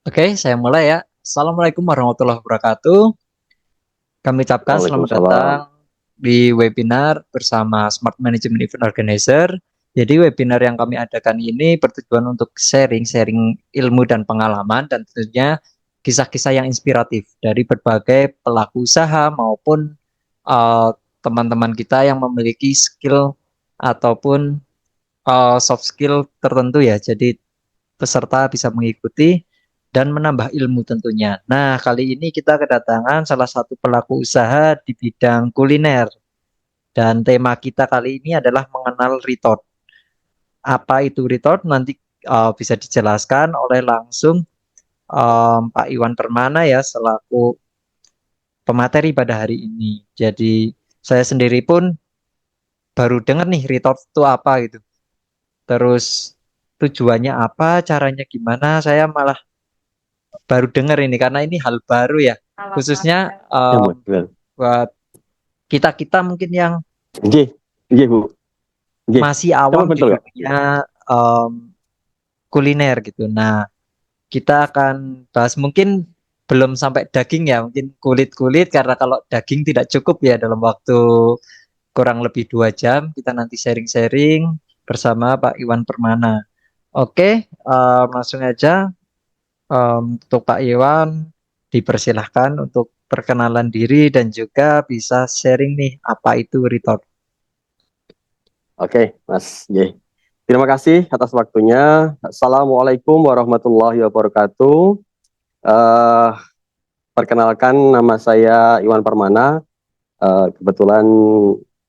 Oke, saya mulai ya. Assalamualaikum warahmatullahi wabarakatuh. Kami ucapkan selamat Waalaikumsalam. datang di webinar bersama Smart Management Event Organizer. Jadi webinar yang kami adakan ini bertujuan untuk sharing-sharing ilmu dan pengalaman dan tentunya kisah-kisah yang inspiratif dari berbagai pelaku usaha maupun eh, teman-teman kita yang memiliki skill ataupun soft skill tertentu ya. Jadi peserta bisa mengikuti dan menambah ilmu tentunya. Nah, kali ini kita kedatangan salah satu pelaku usaha di bidang kuliner. Dan tema kita kali ini adalah mengenal retort. Apa itu retort? Nanti bisa dijelaskan oleh langsung Pak Iwan Permana ya selaku pemateri pada hari ini. Jadi saya sendiri pun baru dengar nih retort itu apa gitu. Terus tujuannya apa, caranya gimana, saya malah baru dengar ini karena ini hal baru ya. Khususnya Ya, betul. buat kita-kita mungkin yang Nggih, nggih, Bu. Nggih. masih Coba awam di betul, Kak? dunia em, kuliner gitu. Nah, kita akan bahas mungkin belum sampai daging ya, mungkin kulit-kulit karena kalau daging tidak cukup ya dalam waktu kurang lebih 2 jam. Kita nanti sharing-sharing bersama Pak Iwan Permana. Oke, langsung aja untuk Pak Iwan dipersilahkan untuk perkenalan diri dan juga bisa sharing nih apa itu retort. Oke, Mas. Nggih. Terima kasih atas waktunya. Assalamualaikum warahmatullahi wabarakatuh. Eh, Perkenalkan, nama saya Iwan Permana. Kebetulan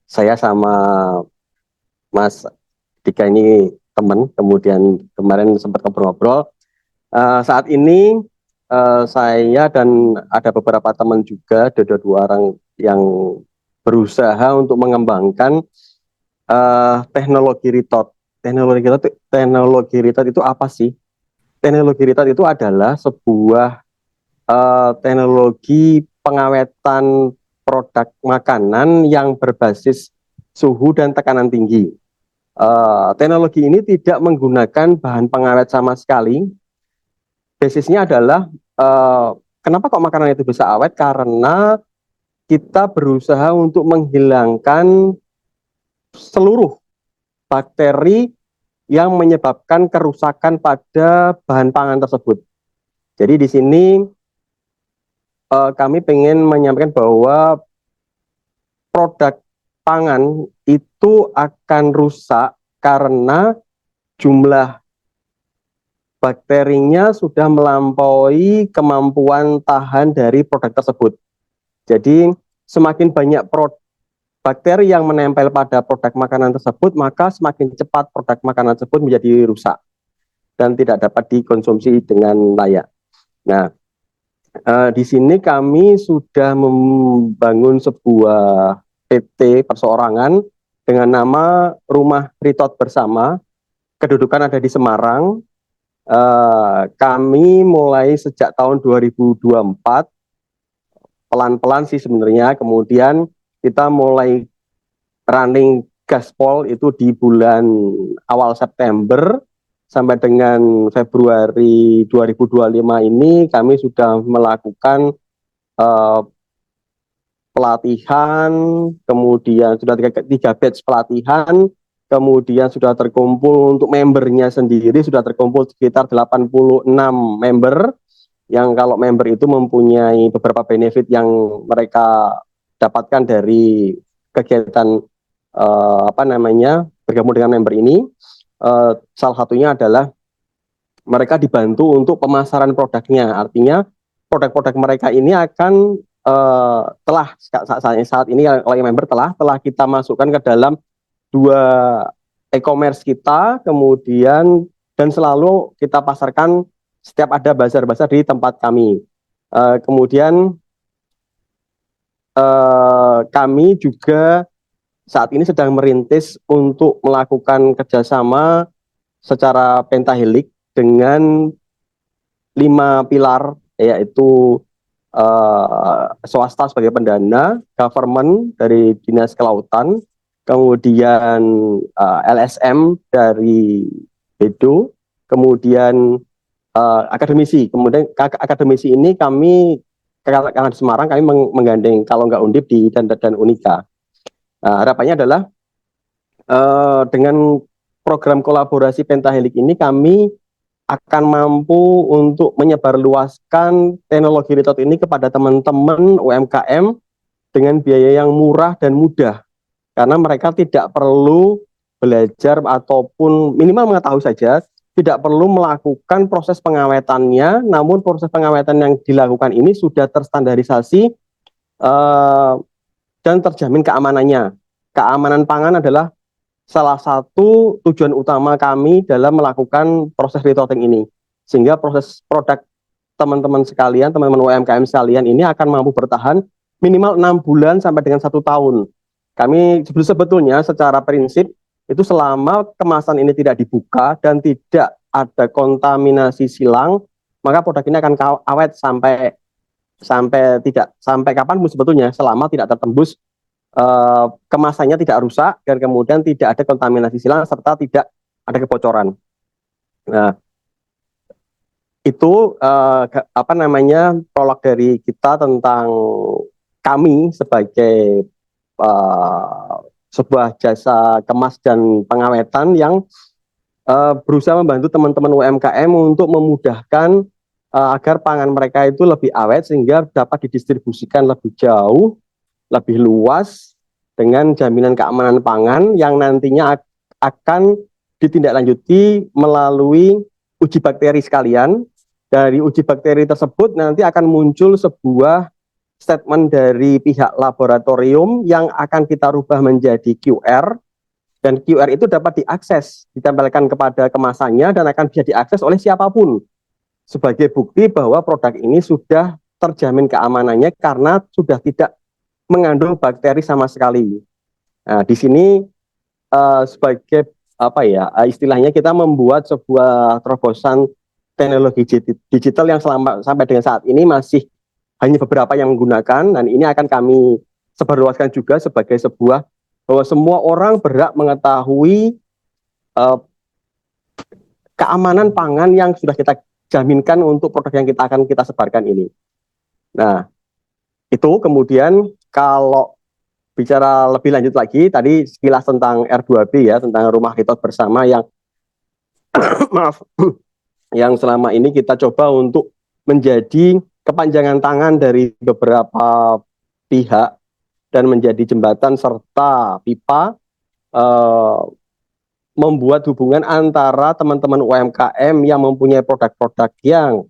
saya sama Mas Dika ini teman, kemudian kemarin sempat ngobrol-ngobrol. Saat ini saya dan ada beberapa teman juga, ada dua orang yang berusaha untuk mengembangkan teknologi retort. Teknologi retort itu apa sih? Teknologi retort itu adalah sebuah teknologi pengawetan produk makanan yang berbasis suhu dan tekanan tinggi. Teknologi ini tidak menggunakan bahan pengawet sama sekali. Basisnya adalah kenapa kok makanan itu bisa awet? Karena kita berusaha untuk menghilangkan seluruh bakteri yang menyebabkan kerusakan pada bahan pangan tersebut. Jadi di sini kami ingin menyampaikan bahwa produk pangan itu akan rusak karena jumlah bakterinya sudah melampaui kemampuan tahan dari produk tersebut. Jadi semakin banyak bakteri yang menempel pada produk makanan tersebut, maka semakin cepat produk makanan tersebut menjadi rusak dan tidak dapat dikonsumsi dengan layak. Nah, di sini kami sudah membangun sebuah PT perseorangan dengan nama Rumah Ritot Bersama. Kedudukan ada di Semarang. Kami mulai sejak tahun 2024, pelan-pelan sih sebenarnya. Kemudian kita mulai running gaspol itu di bulan awal September sampai dengan Februari 2025 ini kami sudah melakukan uh, pelatihan, kemudian sudah tiga batch pelatihan, kemudian sudah terkumpul untuk membernya sendiri sudah terkumpul sekitar 86 member yang kalau member itu mempunyai beberapa benefit yang mereka dapatkan dari kegiatan apa namanya bergabung dengan member ini. Salah satunya adalah mereka dibantu untuk pemasaran produknya, artinya produk-produk mereka ini akan telah saat ini oleh member telah kita masukkan ke dalam dua e-commerce kita, kemudian dan selalu kita pasarkan setiap ada bazar-bazar di tempat kami. Kemudian kami juga saat ini sedang merintis untuk melakukan kerjasama secara pentahelik dengan 5 pilar, yaitu swasta sebagai pendana, government dari Dinas Kelautan, kemudian LSM dari Bedo, kemudian akademisi. Kemudian akademisi ini kami karena di Semarang kami menggandeng kalau nggak Undip dan Unika. Harapannya adalah dengan program kolaborasi Pentahelix ini kami akan mampu untuk menyebarluaskan teknologi Ritot ini kepada teman-teman UMKM dengan biaya yang murah dan mudah, karena mereka tidak perlu belajar ataupun minimal mengetahui saja, tidak perlu melakukan proses pengawetannya, namun proses pengawetan yang dilakukan ini sudah terstandarisasi dan terjamin keamanannya. Keamanan pangan adalah salah satu tujuan utama kami dalam melakukan proses retorting ini. Sehingga proses produk teman-teman sekalian, teman-teman UMKM sekalian ini akan mampu bertahan minimal 6 bulan sampai dengan 1 tahun. Kami sebetulnya secara prinsip itu selama kemasan ini tidak dibuka dan tidak ada kontaminasi silang, maka produk ini akan awet sampai kapanpun sebetulnya, selama tidak tertembus kemasannya tidak rusak dan kemudian tidak ada kontaminasi silang serta tidak ada kebocoran. Nah, itu prolog dari kita tentang kami sebagai sebuah jasa kemas dan pengawetan yang berusaha membantu teman-teman UMKM untuk memudahkan agar pangan mereka itu lebih awet sehingga dapat didistribusikan lebih jauh, lebih luas dengan jaminan keamanan pangan yang nantinya akan ditindaklanjuti melalui uji bakteri sekalian. Dari uji bakteri tersebut nanti akan muncul sebuah statement dari pihak laboratorium yang akan kita rubah menjadi QR, dan QR itu dapat diakses, ditempelkan kepada kemasannya dan akan bisa diakses oleh siapapun sebagai bukti bahwa produk ini sudah terjamin keamanannya karena sudah tidak mengandung bakteri sama sekali. Nah, di sini sebagai istilahnya kita membuat sebuah terobosan teknologi digital yang sampai dengan saat ini masih hanya beberapa yang menggunakan, dan ini akan kami sebarluaskan juga sebagai sebuah bahwa semua orang berhak mengetahui keamanan pangan yang sudah kita jaminkan untuk produk yang akan kita sebarkan ini. Nah, itu kemudian kalau bicara lebih lanjut lagi, tadi sekilas tentang R2B ya, tentang rumah Ritot bersama yang maaf, yang selama ini kita coba untuk menjadi kepanjangan tangan dari beberapa pihak dan menjadi jembatan serta pipa membuat hubungan antara teman-teman UMKM yang mempunyai produk-produk yang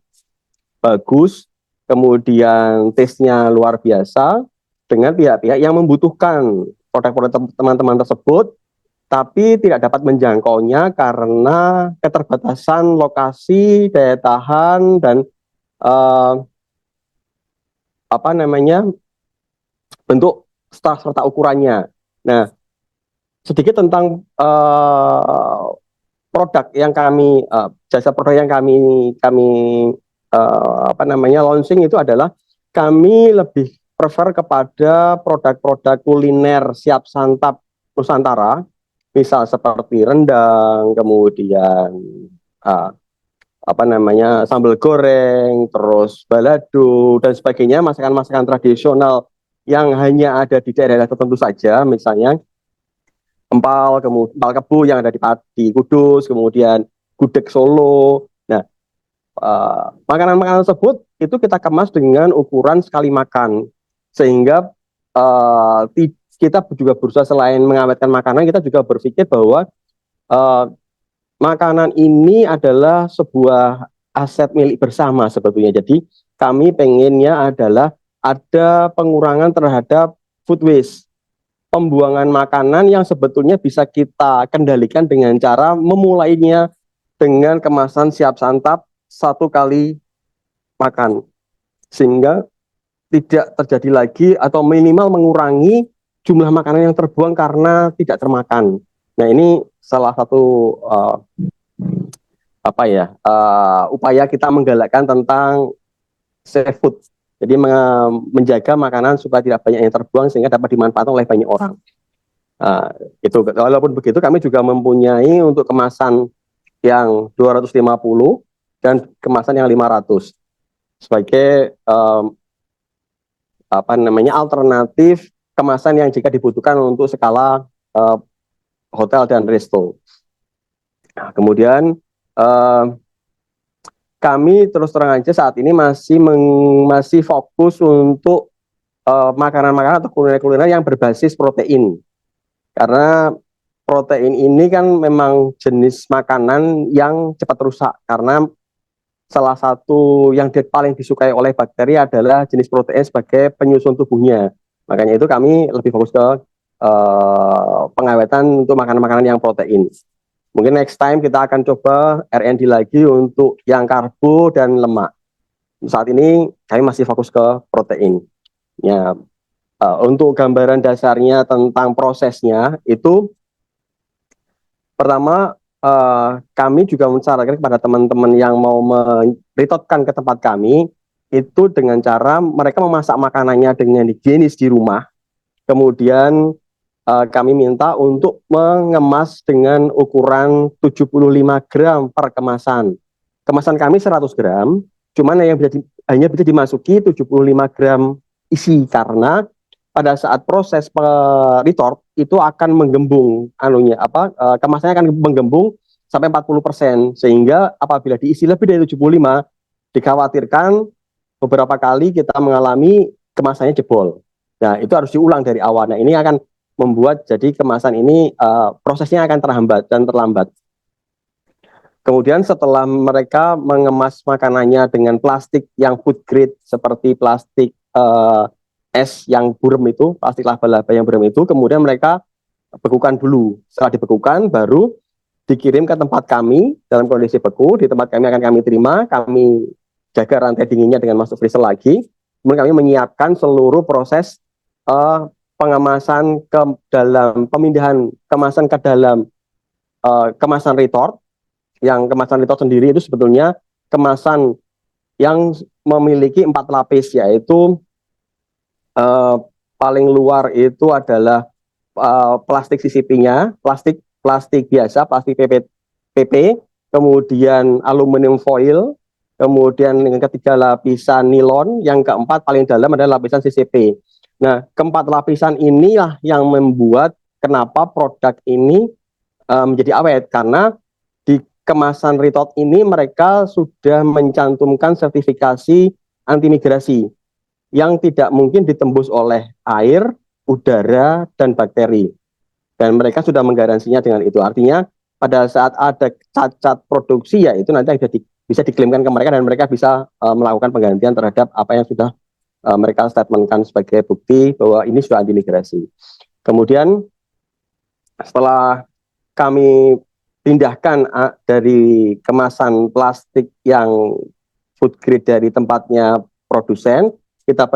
bagus, kemudian taste-nya luar biasa, dengan pihak-pihak yang membutuhkan produk-produk teman-teman tersebut, tapi tidak dapat menjangkaunya karena keterbatasan lokasi, daya tahan, dan bentuk serta ukurannya. Nah, sedikit tentang produk yang kami jasa produk yang kami launching itu adalah kami lebih prefer kepada produk-produk kuliner siap santap Nusantara, misal seperti rendang, kemudian sambal goreng, terus balado dan sebagainya, masakan-masakan tradisional yang hanya ada di daerah tertentu saja, misalnya empal kebu yang ada di Kudus, kemudian gudeg Solo. Nah, makanan-makanan tersebut itu kita kemas dengan ukuran sekali makan, sehingga kita juga berusaha selain mengawetkan makanan, kita juga berpikir bahwa makanan ini adalah sebuah aset milik bersama sebetulnya. Jadi kami pengennya adalah ada pengurangan terhadap food waste, pembuangan makanan yang sebetulnya bisa kita kendalikan dengan cara memulainya dengan kemasan siap santap 1 kali makan, sehingga tidak terjadi lagi atau minimal mengurangi jumlah makanan yang terbuang karena tidak termakan. Nah, ini salah satu upaya kita menggalakkan tentang safe food. Jadi menjaga makanan supaya tidak banyak yang terbuang sehingga dapat dimanfaatkan oleh banyak orang. Nah, itu walaupun begitu kami juga mempunyai untuk kemasan yang 250 dan kemasan yang 500 sebagai apa namanya alternatif kemasan yang jika dibutuhkan untuk skala eh, hotel dan resto. Nah, kemudian eh, kami terus terang aja saat ini masih fokus untuk makanan-makanan atau kuliner-kuliner yang berbasis protein. Karena protein ini kan memang jenis makanan yang cepat rusak karena salah satu yang paling disukai oleh bakteri adalah jenis protein sebagai penyusun tubuhnya. Makanya itu kami lebih fokus ke pengawetan untuk makanan-makanan yang protein. Mungkin next time kita akan coba R&D lagi untuk yang karbo dan lemak. Saat ini kami masih fokus ke protein. Ya, untuk gambaran dasarnya tentang prosesnya itu pertama kami juga mensarankan kepada teman-teman yang mau meritotkan ke tempat kami itu dengan cara mereka memasak makanannya dengan higienis di rumah. Kemudian kami minta untuk mengemas dengan ukuran 75 gram per kemasan. Kemasan kami 100 gram, cuman yang hanya bisa dimasuki 75 gram isi karena pada saat proses retort itu akan menggembung kemasannya akan menggembung sampai 40% sehingga apabila diisi lebih dari 75 dikhawatirkan beberapa kali kita mengalami kemasannya jebol. Nah, itu harus diulang dari awal. Nah, ini akan membuat jadi kemasan ini prosesnya akan terhambat dan terlambat. Kemudian setelah mereka mengemas makanannya dengan plastik yang food grade seperti plastik es yang burem itu, plastik laba-laba yang burem itu, kemudian mereka bekukan dulu. Setelah dibekukan baru dikirim ke tempat kami dalam kondisi beku. Di tempat kami akan kami terima, kami jaga rantai dinginnya dengan masuk freezer lagi. Kemudian kami menyiapkan seluruh proses pengemasan ke dalam pemindahan kemasan ke dalam kemasan retort. Yang kemasan retort sendiri itu sebetulnya kemasan yang memiliki 4 lapis, yaitu paling luar itu adalah plastik CCP-nya, plastik biasa, plastik PP, kemudian aluminium foil, kemudian yang ketiga lapisan nilon, yang keempat paling dalam adalah lapisan CCP. Nah, keempat lapisan inilah yang membuat kenapa produk ini menjadi awet, karena di kemasan retort ini mereka sudah mencantumkan sertifikasi anti migrasi yang tidak mungkin ditembus oleh air, udara, dan bakteri. Dan mereka sudah menggaransinya dengan itu. Artinya pada saat ada cacat produksi ya itu nanti bisa diklaimkan ke mereka dan mereka bisa melakukan penggantian terhadap apa yang sudah mereka statementkan sebagai bukti bahwa ini sudah anti migrasi. Kemudian setelah kami pindahkan dari kemasan plastik yang food grade dari tempatnya produsen, kita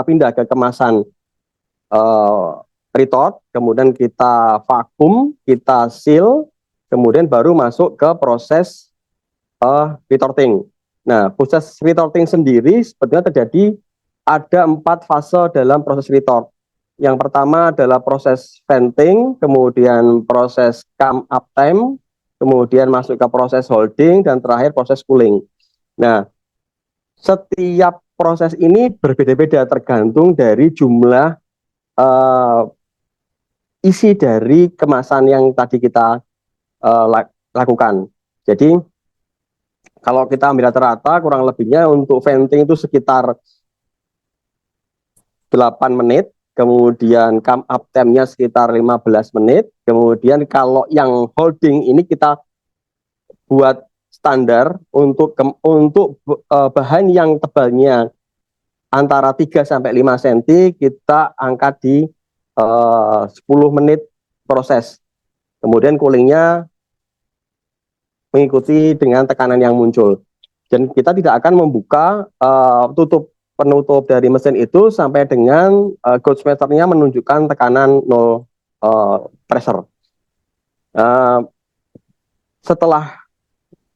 pindah ke kemasan retort, kemudian kita vakum, kita seal, kemudian baru masuk ke proses retorting. Nah, proses retorting sendiri sebetulnya terjadi ada 4 fase dalam proses retort. Yang pertama adalah proses venting, kemudian proses come up time, kemudian masuk ke proses holding, dan terakhir proses cooling. Nah, setiap proses ini berbeda-beda tergantung dari jumlah isi dari kemasan yang tadi kita lakukan. Jadi, kalau kita ambil rata-rata, kurang lebihnya untuk venting itu sekitar 8 menit, kemudian come up time-nya sekitar 15 menit, kemudian kalau yang holding ini kita buat standar untuk bahan yang tebalnya antara 3 sampai 5 cm kita angkat di 10 menit proses. Kemudian coolingnya mengikuti dengan tekanan yang muncul. Dan kita tidak akan membuka penutup dari mesin itu sampai dengan gauge meternya menunjukkan tekanan 0 pressure. Setelah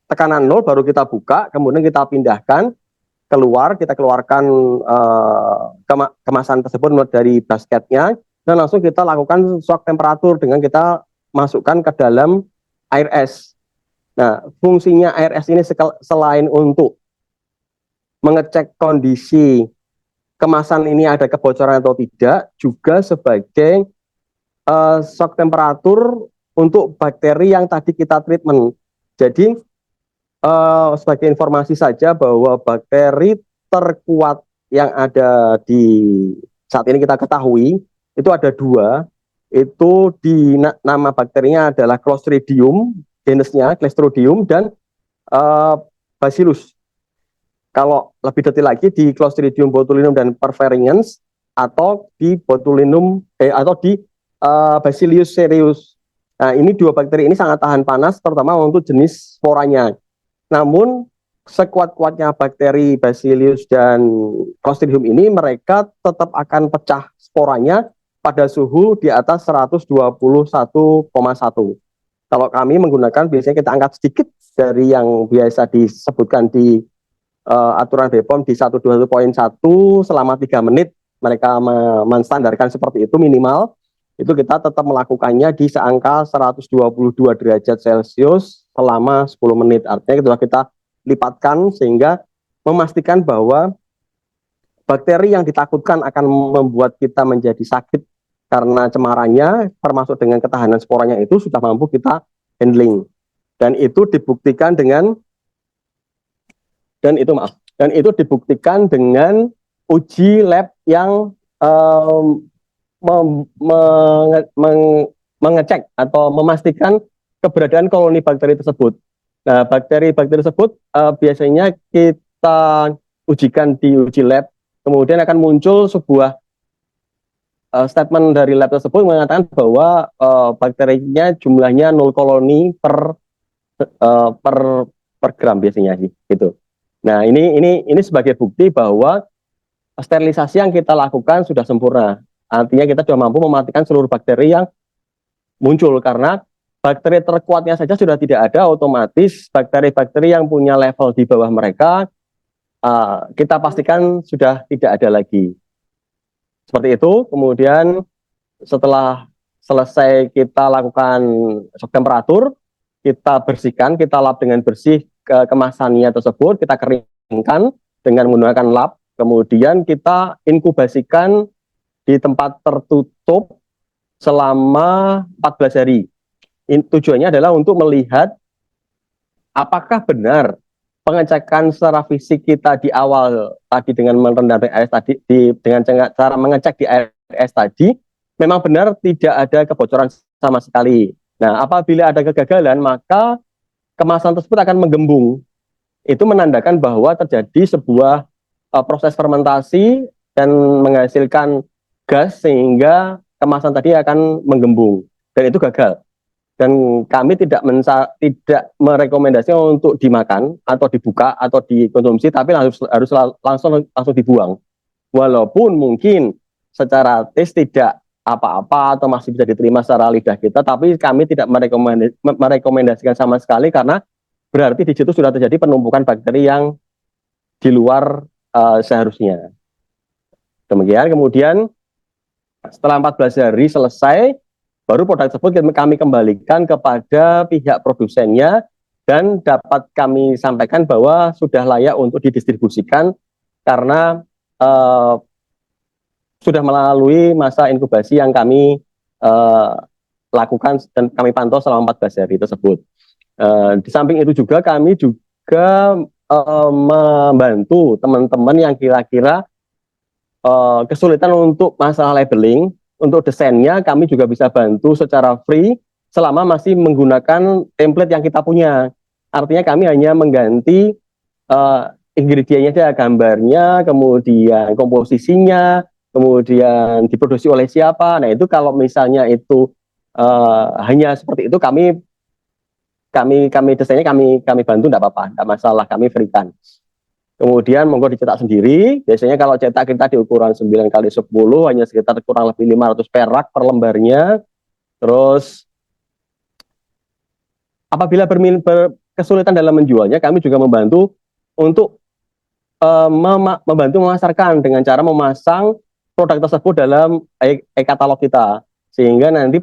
tekanan 0 baru kita buka, kemudian kita pindahkan keluar, kita keluarkan kemasan tersebut dari basketnya, dan langsung kita lakukan shock temperatur dengan kita masukkan ke dalam air es. Nah, fungsinya air es ini selain untuk mengecek kondisi kemasan ini ada kebocoran atau tidak, juga sebagai shock temperatur untuk bakteri yang tadi kita treatment. Jadi sebagai informasi saja bahwa bakteri terkuat yang ada di saat ini kita ketahui itu ada 2. Itu nama bakterinya adalah Clostridium, genusnya Clostridium, dan Bacillus. Kalau lebih detail lagi di Clostridium botulinum dan perfringens, atau di Bacillus cereus. Nah, ini 2 bakteri ini sangat tahan panas, terutama untuk jenis sporanya. Namun sekuat-kuatnya bakteri Bacillus dan Clostridium ini, mereka tetap akan pecah sporanya pada suhu di atas 121,1. Kalau kami menggunakan, biasanya kita angkat sedikit dari yang biasa disebutkan di aturan BPOM di 121,1 selama 3 menit. Mereka menstandarkan seperti itu minimal. Itu kita tetap melakukannya di seangka 122 derajat Celcius selama 10 menit. Artinya kita lipatkan sehingga memastikan bahwa bakteri yang ditakutkan akan membuat kita menjadi sakit karena cemarannya, termasuk dengan ketahanan sporanya itu sudah mampu kita handling. Dan itu dibuktikan dengan uji lab yang mengecek atau memastikan keberadaan koloni bakteri tersebut. Nah, bakteri-bakteri tersebut biasanya kita ujikan di uji lab, kemudian akan muncul sebuah statement dari lab tersebut mengatakan bahwa bakterinya jumlahnya 0 koloni per gram biasanya sih, gitu. Nah, ini sebagai bukti bahwa sterilisasi yang kita lakukan sudah sempurna. Artinya kita sudah mampu mematikan seluruh bakteri yang muncul, karena bakteri terkuatnya saja sudah tidak ada, otomatis bakteri-bakteri yang punya level di bawah mereka kita pastikan sudah tidak ada lagi. Seperti itu. Kemudian setelah selesai kita lakukan shock temperatur, kita bersihkan, kita lap dengan bersih kemasannya tersebut, kita keringkan dengan menggunakan lap, kemudian kita inkubasikan di tempat tertutup selama 14 hari. Tujuannya adalah untuk melihat apakah benar pengecekan secara fisik kita di awal tadi dengan merendam air tadi, dengan cara mengecek di air es tadi, memang benar tidak ada kebocoran sama sekali. Nah, apabila ada kegagalan, maka kemasan tersebut akan menggembung. Itu menandakan bahwa terjadi sebuah proses fermentasi dan menghasilkan gas sehingga kemasan tadi akan menggembung, dan itu gagal. Dan kami tidak merekomendasikan untuk dimakan atau dibuka atau dikonsumsi, tapi harus langsung dibuang. Walaupun mungkin secara tes tidak apa-apa atau masih bisa diterima secara lidah kita, tapi kami tidak merekomendasikan sama sekali, karena berarti di situ sudah terjadi penumpukan bakteri yang di luar seharusnya. Demikian. Kemudian setelah 14 hari selesai, baru produk tersebut kami kembalikan kepada pihak produsennya, dan dapat kami sampaikan bahwa sudah layak untuk didistribusikan karena sudah melalui masa inkubasi yang kami lakukan dan kami pantau selama 14 hari tersebut. Di samping itu juga kami juga membantu teman-teman yang kira-kira kesulitan untuk masalah labeling. Untuk desainnya kami juga bisa bantu secara free selama masih menggunakan template yang kita punya. Artinya kami hanya mengganti ingredientnya saja, gambarnya, kemudian komposisinya, kemudian diproduksi oleh siapa. Nah, itu kalau misalnya itu hanya seperti itu, kami desainnya kami bantu, tidak apa-apa, tidak masalah, kami free kan. Kemudian monggo dicetak sendiri. Biasanya kalau cetak kita di ukuran 9x10 hanya sekitar kurang lebih 500 perak per lembarnya. Terus apabila kesulitan dalam menjualnya, kami juga membantu untuk membantu memasarkan dengan cara memasang produk tersebut dalam e-katalog kita, sehingga nanti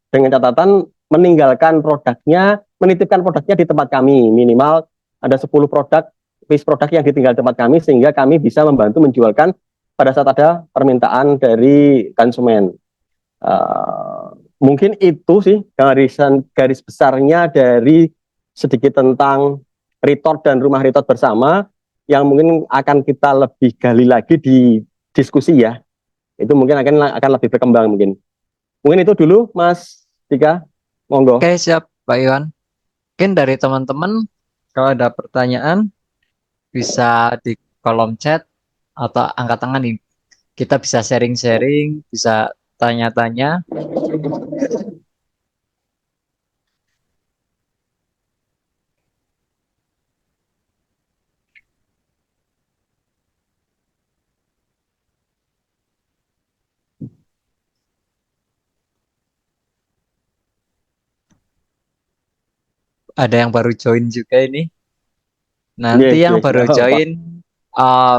dengan catatan meninggalkan produknya, menitipkan produknya di tempat kami, minimal ada 10 piece produk yang ditinggal di tempat kami, sehingga kami bisa membantu menjualkan pada saat ada permintaan dari konsumen. Mungkin itu sih garis besarnya dari sedikit tentang retort dan rumah retort bersama, yang mungkin akan kita lebih gali lagi di diskusi ya. Itu mungkin akan lebih berkembang mungkin. Mungkin itu dulu Mas Dika, monggo. Oke, siap Pak Iwan. Mungkin dari teman-teman kalau ada pertanyaan bisa di kolom chat atau angkat tangan nih. Kita bisa sharing-sharing, bisa tanya-tanya. Ada yang baru join juga ini. Nanti Yes, yang yes, baru apa? join,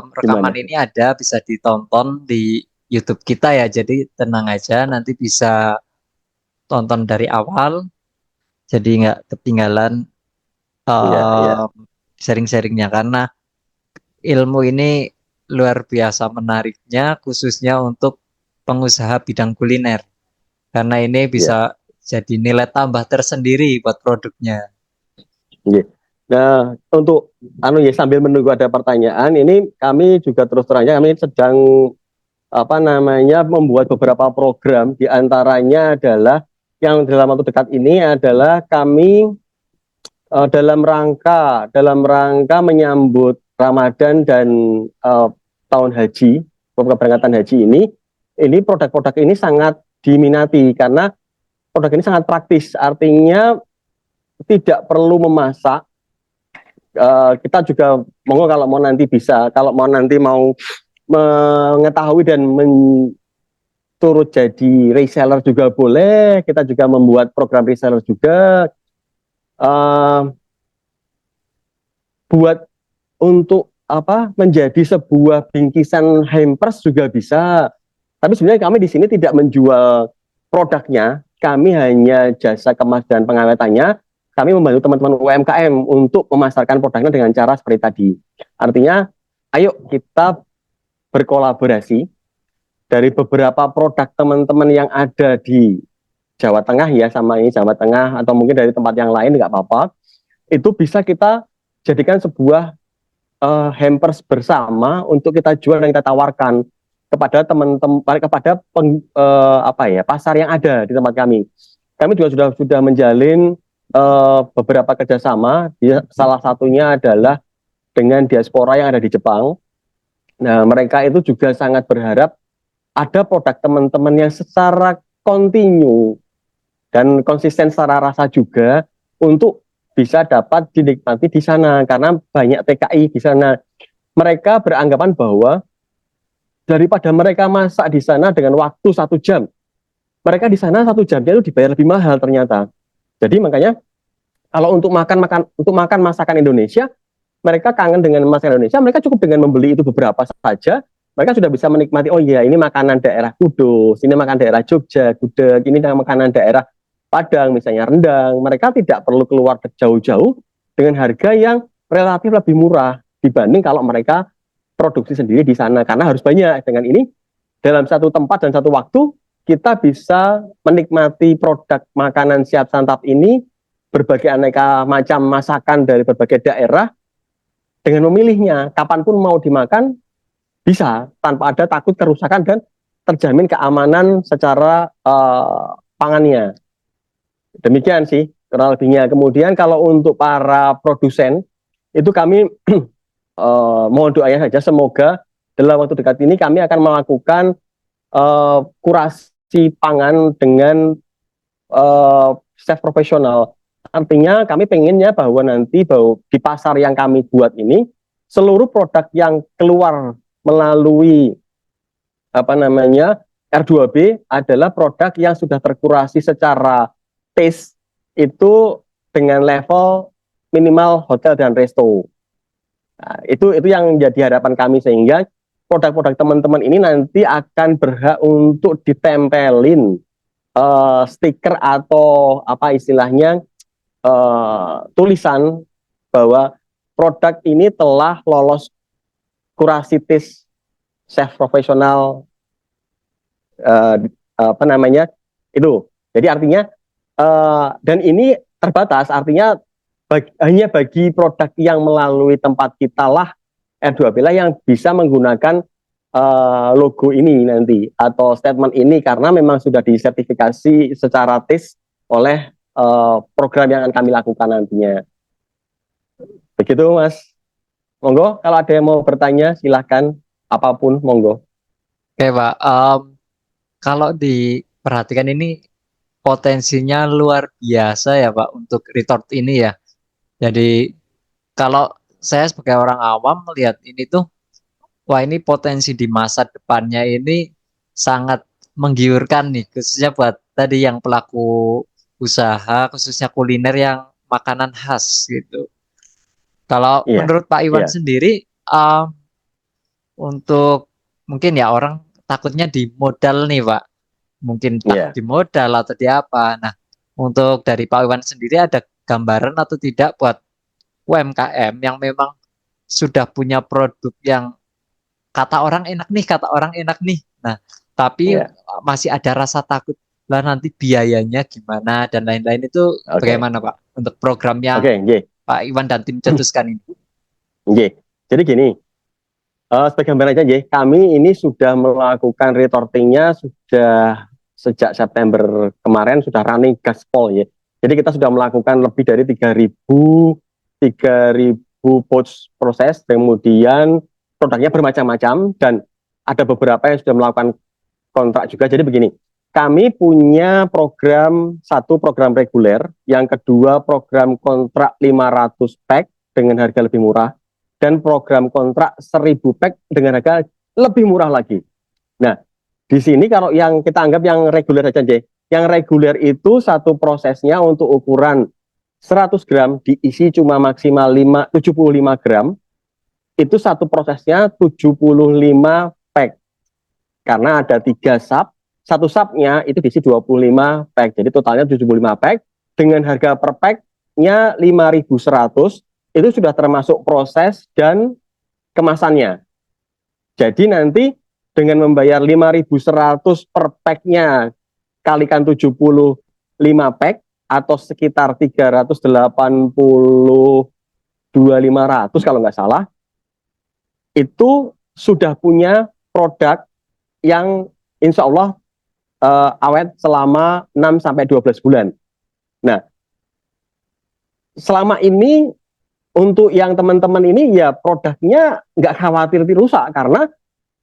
rekaman Gimana? ini ada bisa ditonton di YouTube kita ya. Jadi tenang aja, nanti bisa tonton dari awal. Jadi nggak ketinggalan Iya, iya. um, sharing-sharingnya karena ilmu ini luar biasa menariknya, khususnya untuk pengusaha bidang kuliner. Karena ini Iya. bisa jadi nilai tambah tersendiri buat produknya. Iya. Nah, untuk ya sambil menunggu ada pertanyaan, ini kami juga terus terangnya kami sedang membuat beberapa program, di antaranya adalah yang dalam waktu dekat ini adalah kami dalam rangka menyambut Ramadan dan tahun haji, keberangkatan haji ini produk-produk ini sangat diminati karena produk ini sangat praktis, artinya tidak perlu memasak. Kita juga kalau mau nanti mau mengetahui dan turut jadi reseller juga boleh. Kita juga membuat program reseller juga. Buat untuk menjadi sebuah bingkisan hampers juga bisa. Tapi sebenarnya kami di sini tidak menjual produknya, kami hanya jasa kemas dan pengawetannya. Kami membantu teman-teman UMKM untuk memasarkan produknya dengan cara seperti tadi. Artinya, ayo kita berkolaborasi dari beberapa produk teman-teman yang ada di Jawa Tengah ya, sama ini Jawa Tengah atau mungkin dari tempat yang lain nggak apa-apa. Itu bisa kita jadikan sebuah hampers bersama untuk kita jual dan kita tawarkan kepada teman-teman, kepada pasar yang ada di tempat kami. Kami juga sudah menjalin beberapa kerjasama. Salah satunya adalah dengan diaspora yang ada di Jepang. Nah, mereka itu juga sangat berharap ada produk teman-teman yang secara kontinu dan konsisten secara rasa juga untuk bisa dapat dinikmati di sana karena banyak TKI di sana. Mereka beranggapan bahwa daripada mereka masak di sana dengan waktu 1 jam, mereka di sana 1 jamnya itu dibayar lebih mahal ternyata. Jadi makanya kalau untuk makan masakan Indonesia, mereka kangen dengan masakan Indonesia, mereka cukup dengan membeli itu beberapa saja, mereka sudah bisa menikmati, oh iya ini makanan daerah Kudus, ini makanan daerah Jogja, gudeg, ini makanan daerah Padang, misalnya rendang. Mereka tidak perlu keluar jauh-jauh dengan harga yang relatif lebih murah dibanding kalau mereka produksi sendiri di sana. Karena harus banyak. Dengan ini, dalam satu tempat dan satu waktu, kita bisa menikmati produk makanan siap santap ini, berbagai aneka macam masakan dari berbagai daerah, dengan memilihnya. Kapanpun mau dimakan, bisa. Tanpa ada takut kerusakan dan terjamin keamanan secara pangannya. Demikian sih kurang lebihnya. Kemudian kalau untuk para produsen itu kami mohon doanya saja, semoga dalam waktu dekat ini kami akan melakukan kurasi pangan dengan chef profesional. Artinya kami pengennya bahwa nanti di pasar yang kami buat ini seluruh produk yang keluar melalui R2B adalah produk yang sudah terkurasi secara taste itu dengan level minimal hotel dan resto. Nah, itu yang menjadi harapan kami, sehingga produk-produk teman-teman ini nanti akan berhak untuk ditempelin stiker atau apa istilahnya tulisan bahwa produk ini telah lolos kurasi tes chef profesional apa namanya itu. Jadi artinya dan ini terbatas, artinya hanya bagi produk yang melalui tempat kita lah R2B lah yang bisa menggunakan logo ini nanti atau statement ini karena memang sudah disertifikasi secara tes oleh program yang akan kami lakukan nantinya. Begitu Mas. Monggo kalau ada yang mau bertanya silahkan apapun monggo. Oke Pak, kalau diperhatikan ini potensinya luar biasa ya Pak untuk retort ini ya. Jadi kalau saya sebagai orang awam melihat ini tuh, wah ini potensi di masa depannya ini sangat menggiurkan nih, khususnya buat tadi yang pelaku usaha, khususnya kuliner yang makanan khas gitu. Kalau Iya, menurut Pak Iwan iya, sendiri, untuk mungkin ya orang takutnya di modal nih Pak, mungkin takut iya. di modal atau di apa. Nah, untuk dari Pak Iwan sendiri ada gambaran atau tidak buat UMKM yang memang sudah punya produk yang kata orang enak nih, kata orang enak nih. Nah, tapi Iya. masih ada rasa takut lah nanti biayanya gimana dan lain-lain itu Oke. bagaimana Pak untuk program yang Oke, nggih. Pak Iwan dan tim cetuskan ini? Nggih. Jadi gini, sebagai gambaran aja nggih, kami ini sudah melakukan retortingnya sudah sejak September kemarin sudah running gaspol ya. Jadi kita sudah melakukan lebih dari 3.000 post proses, kemudian produknya bermacam-macam dan ada beberapa yang sudah melakukan kontrak juga. Jadi begini, kami punya program, satu program reguler, yang kedua program kontrak 500 pack dengan harga lebih murah, dan program kontrak 1.000 pack dengan harga lebih murah lagi. Nah, di sini kalau yang kita anggap yang reguler aja, Jay. Yang reguler itu satu prosesnya untuk ukuran 100 gram diisi cuma maksimal 75 gram, itu satu prosesnya 75 pack. Karena ada 3 sub, satu subnya itu diisi 25 pack. Jadi totalnya 75 pack dengan harga per packnya 5.100, itu sudah termasuk proses dan kemasannya. Jadi nanti dengan membayar 5.100 per packnya kalikan 75 pack atau sekitar 382.500 kalau nggak salah, itu sudah punya produk yang insya Allah awet selama 6-12 bulan. Nah, selama ini untuk yang teman-teman ini ya produknya nggak khawatir rusak karena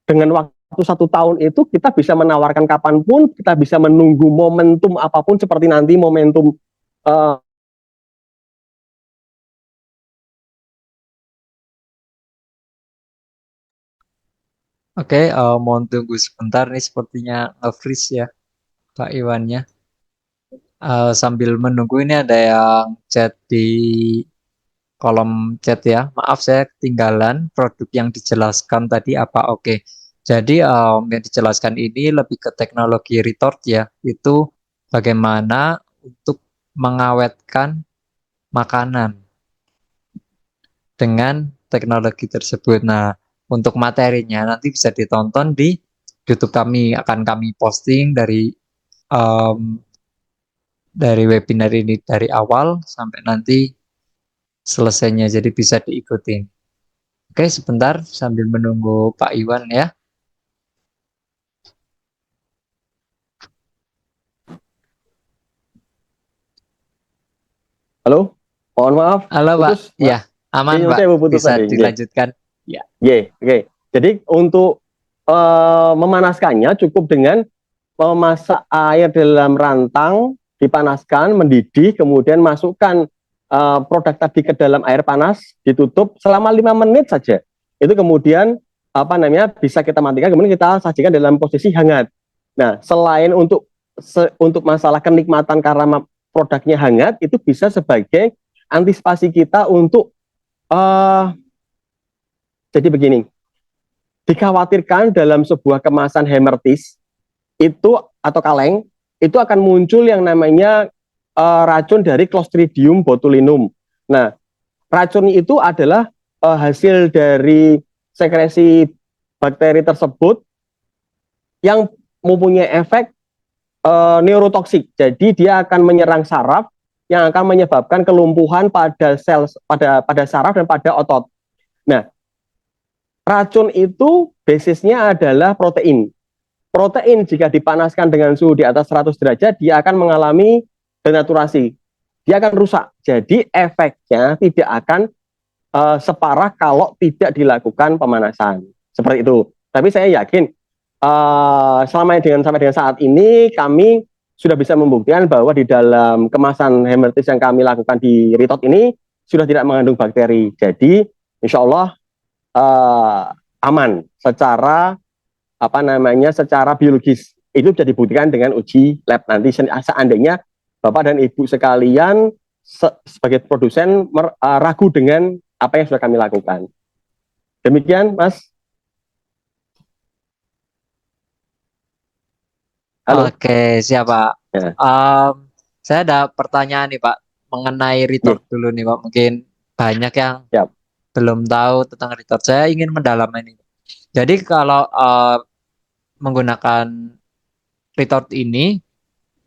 dengan waktu 1 tahun itu kita bisa menawarkan kapanpun, kita bisa menunggu momentum apapun seperti nanti momentum Oke, mohon tunggu sebentar nih sepertinya nge-freeze ya Pak Iwannya. Sambil menunggu ini ada yang chat di kolom chat ya. Maaf saya ketinggalan produk yang dijelaskan tadi apa. Oke. Jadi yang dijelaskan ini lebih ke teknologi retort ya. Itu bagaimana untuk mengawetkan makanan dengan teknologi tersebut. Nah, untuk materinya nanti bisa ditonton di YouTube kami. Akan kami posting um, dari webinar ini dari awal sampai nanti selesainya. Jadi bisa diikuti. Oke, sebentar sambil menunggu Pak Iwan ya. halo, mohon maaf, Halo Pak, putus, Mas. ya aman Ini Pak, saya putus bisa tadi. dilanjutkan. Ya, Oke. Jadi untuk memanaskannya cukup dengan memasak air dalam rantang, dipanaskan, mendidih, kemudian masukkan produk tadi ke dalam air panas, ditutup selama 5 menit saja. Itu kemudian apa namanya bisa kita matikan, kemudian kita sajikan dalam posisi hangat. Nah, selain untuk masalah kenikmatan karena produknya hangat, itu bisa sebagai antisipasi kita untuk jadi begini. dikhawatirkan dalam sebuah kemasan Hemertis itu atau kaleng itu akan muncul yang namanya racun dari Clostridium botulinum. Nah, racun itu adalah hasil dari sekresi bakteri tersebut yang mempunyai efek neurotoksik. Jadi dia akan menyerang saraf yang akan menyebabkan kelumpuhan pada sel pada saraf dan pada otot. Nah, racun itu basisnya adalah protein. Protein jika dipanaskan dengan suhu di atas 100 derajat, dia akan mengalami denaturasi. Dia akan rusak. Jadi efeknya tidak akan separah kalau tidak dilakukan pemanasan. Seperti itu. Tapi saya yakin sampai dengan saat ini kami sudah bisa membuktikan bahwa di dalam kemasan Hemertis yang kami lakukan di Ritot ini sudah tidak mengandung bakteri. Jadi insya Allah aman secara secara biologis. Itu bisa dibuktikan dengan uji lab nanti seandainya Bapak dan Ibu sekalian sebagai produsen ragu dengan apa yang sudah kami lakukan. Demikian, Mas. Halo. Oke, siap Pak. Ya. Saya ada pertanyaan nih Pak mengenai retort dulu nih Pak. Mungkin banyak yang belum tahu tentang retort. Saya ingin mendalami ini. Jadi kalau menggunakan retort ini,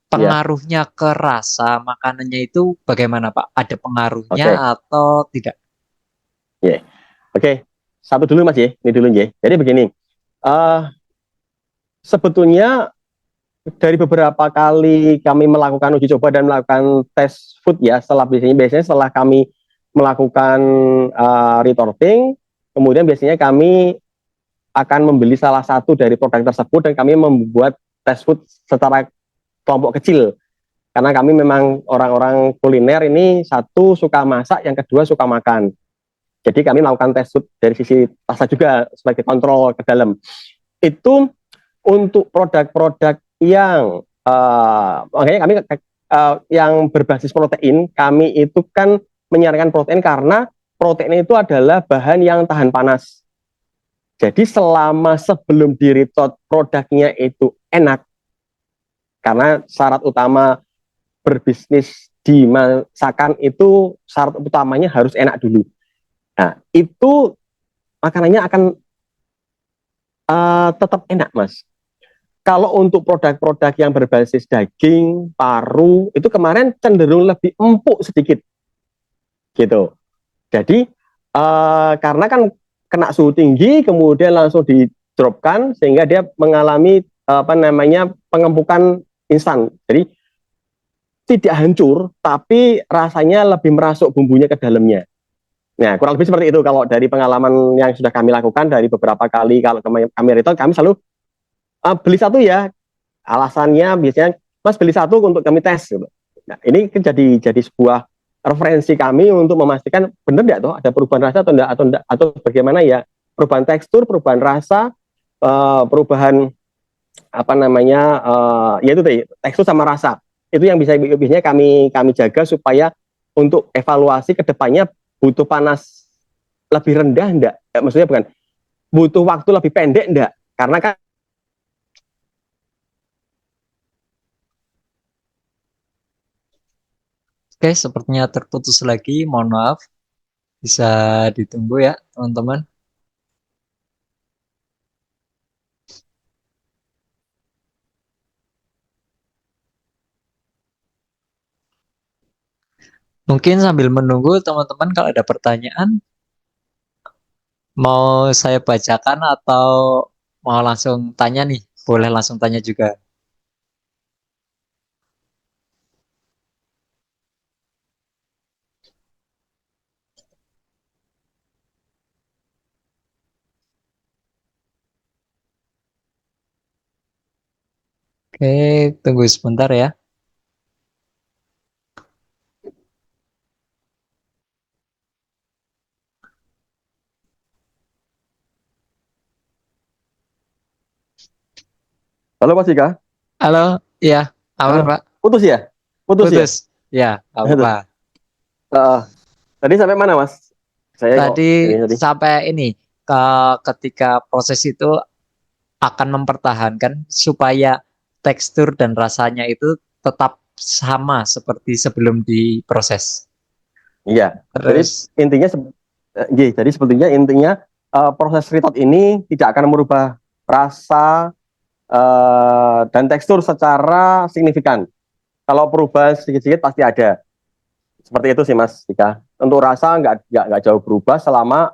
pengaruhnya ke rasa makanannya itu bagaimana Pak? Ada pengaruhnya atau tidak? Oke. Satu dulu Mas ya. Ini dulu ya. Jadi begini. Sebetulnya dari beberapa kali kami melakukan uji coba dan melakukan tes food ya, biasanya setelah kami melakukan retorting, kemudian biasanya kami akan membeli salah satu dari produk tersebut dan kami membuat tes food secara kelompok kecil. Karena kami memang orang-orang kuliner ini, satu suka masak, yang kedua suka makan. Jadi kami melakukan tes food dari sisi rasa juga sebagai kontrol ke dalam. Itu untuk produk-produk yang makanya kami yang berbasis protein, kami itu kan menyarankan protein karena protein itu adalah bahan yang tahan panas. Jadi selama sebelum di-retort produknya itu enak, karena syarat utama berbisnis di masakan itu syarat utamanya harus enak dulu. Nah, itu makanannya akan tetap enak, Mas. Kalau untuk produk-produk yang berbasis daging, paru, itu kemarin cenderung lebih empuk sedikit, gitu. Jadi karena kan kena suhu tinggi, kemudian langsung di-dropkan sehingga dia mengalami pengempukan instan. Jadi tidak hancur, tapi rasanya lebih merasuk bumbunya ke dalamnya. Nah, kurang lebih seperti itu kalau dari pengalaman yang sudah kami lakukan dari beberapa kali kalau kami retort, kami selalu beli satu ya, alasannya biasanya Mas beli satu untuk kami tes gitu. Nah, ini jadi sebuah referensi kami untuk memastikan benar nggak tuh ada perubahan rasa atau bagaimana ya, perubahan tekstur, perubahan rasa, perubahan yaitu tekstur sama rasa. Itu yang biasanya kami jaga supaya untuk evaluasi ke depannya butuh panas lebih rendah enggak? Maksudnya bukan butuh waktu lebih pendek enggak? Karena kan Oke, sepertinya terputus lagi. Mohon maaf. Bisa ditunggu ya, teman-teman. Mungkin sambil menunggu, teman-teman kalau ada pertanyaan, mau saya bacakan atau mau langsung tanya nih? Boleh langsung tanya juga. Oke, tunggu sebentar ya. halo Mas Ika. Halo, ya, aman Pak. Putus ya? Putus ya? Ya, apa-apa. Tadi sampai mana Mas? Saya kok Tadi ini tadi. sampai ini. ketika proses itu akan mempertahankan supaya tekstur dan rasanya itu tetap sama seperti sebelum diproses. Iya. Jadi Terus, intinya jadi sebetulnya intinya proses retort ini tidak akan merubah rasa dan tekstur secara signifikan. Kalau perubahan sedikit-sedikit pasti ada. Seperti itu sih Mas Dika. Untuk rasa nggak jauh berubah selama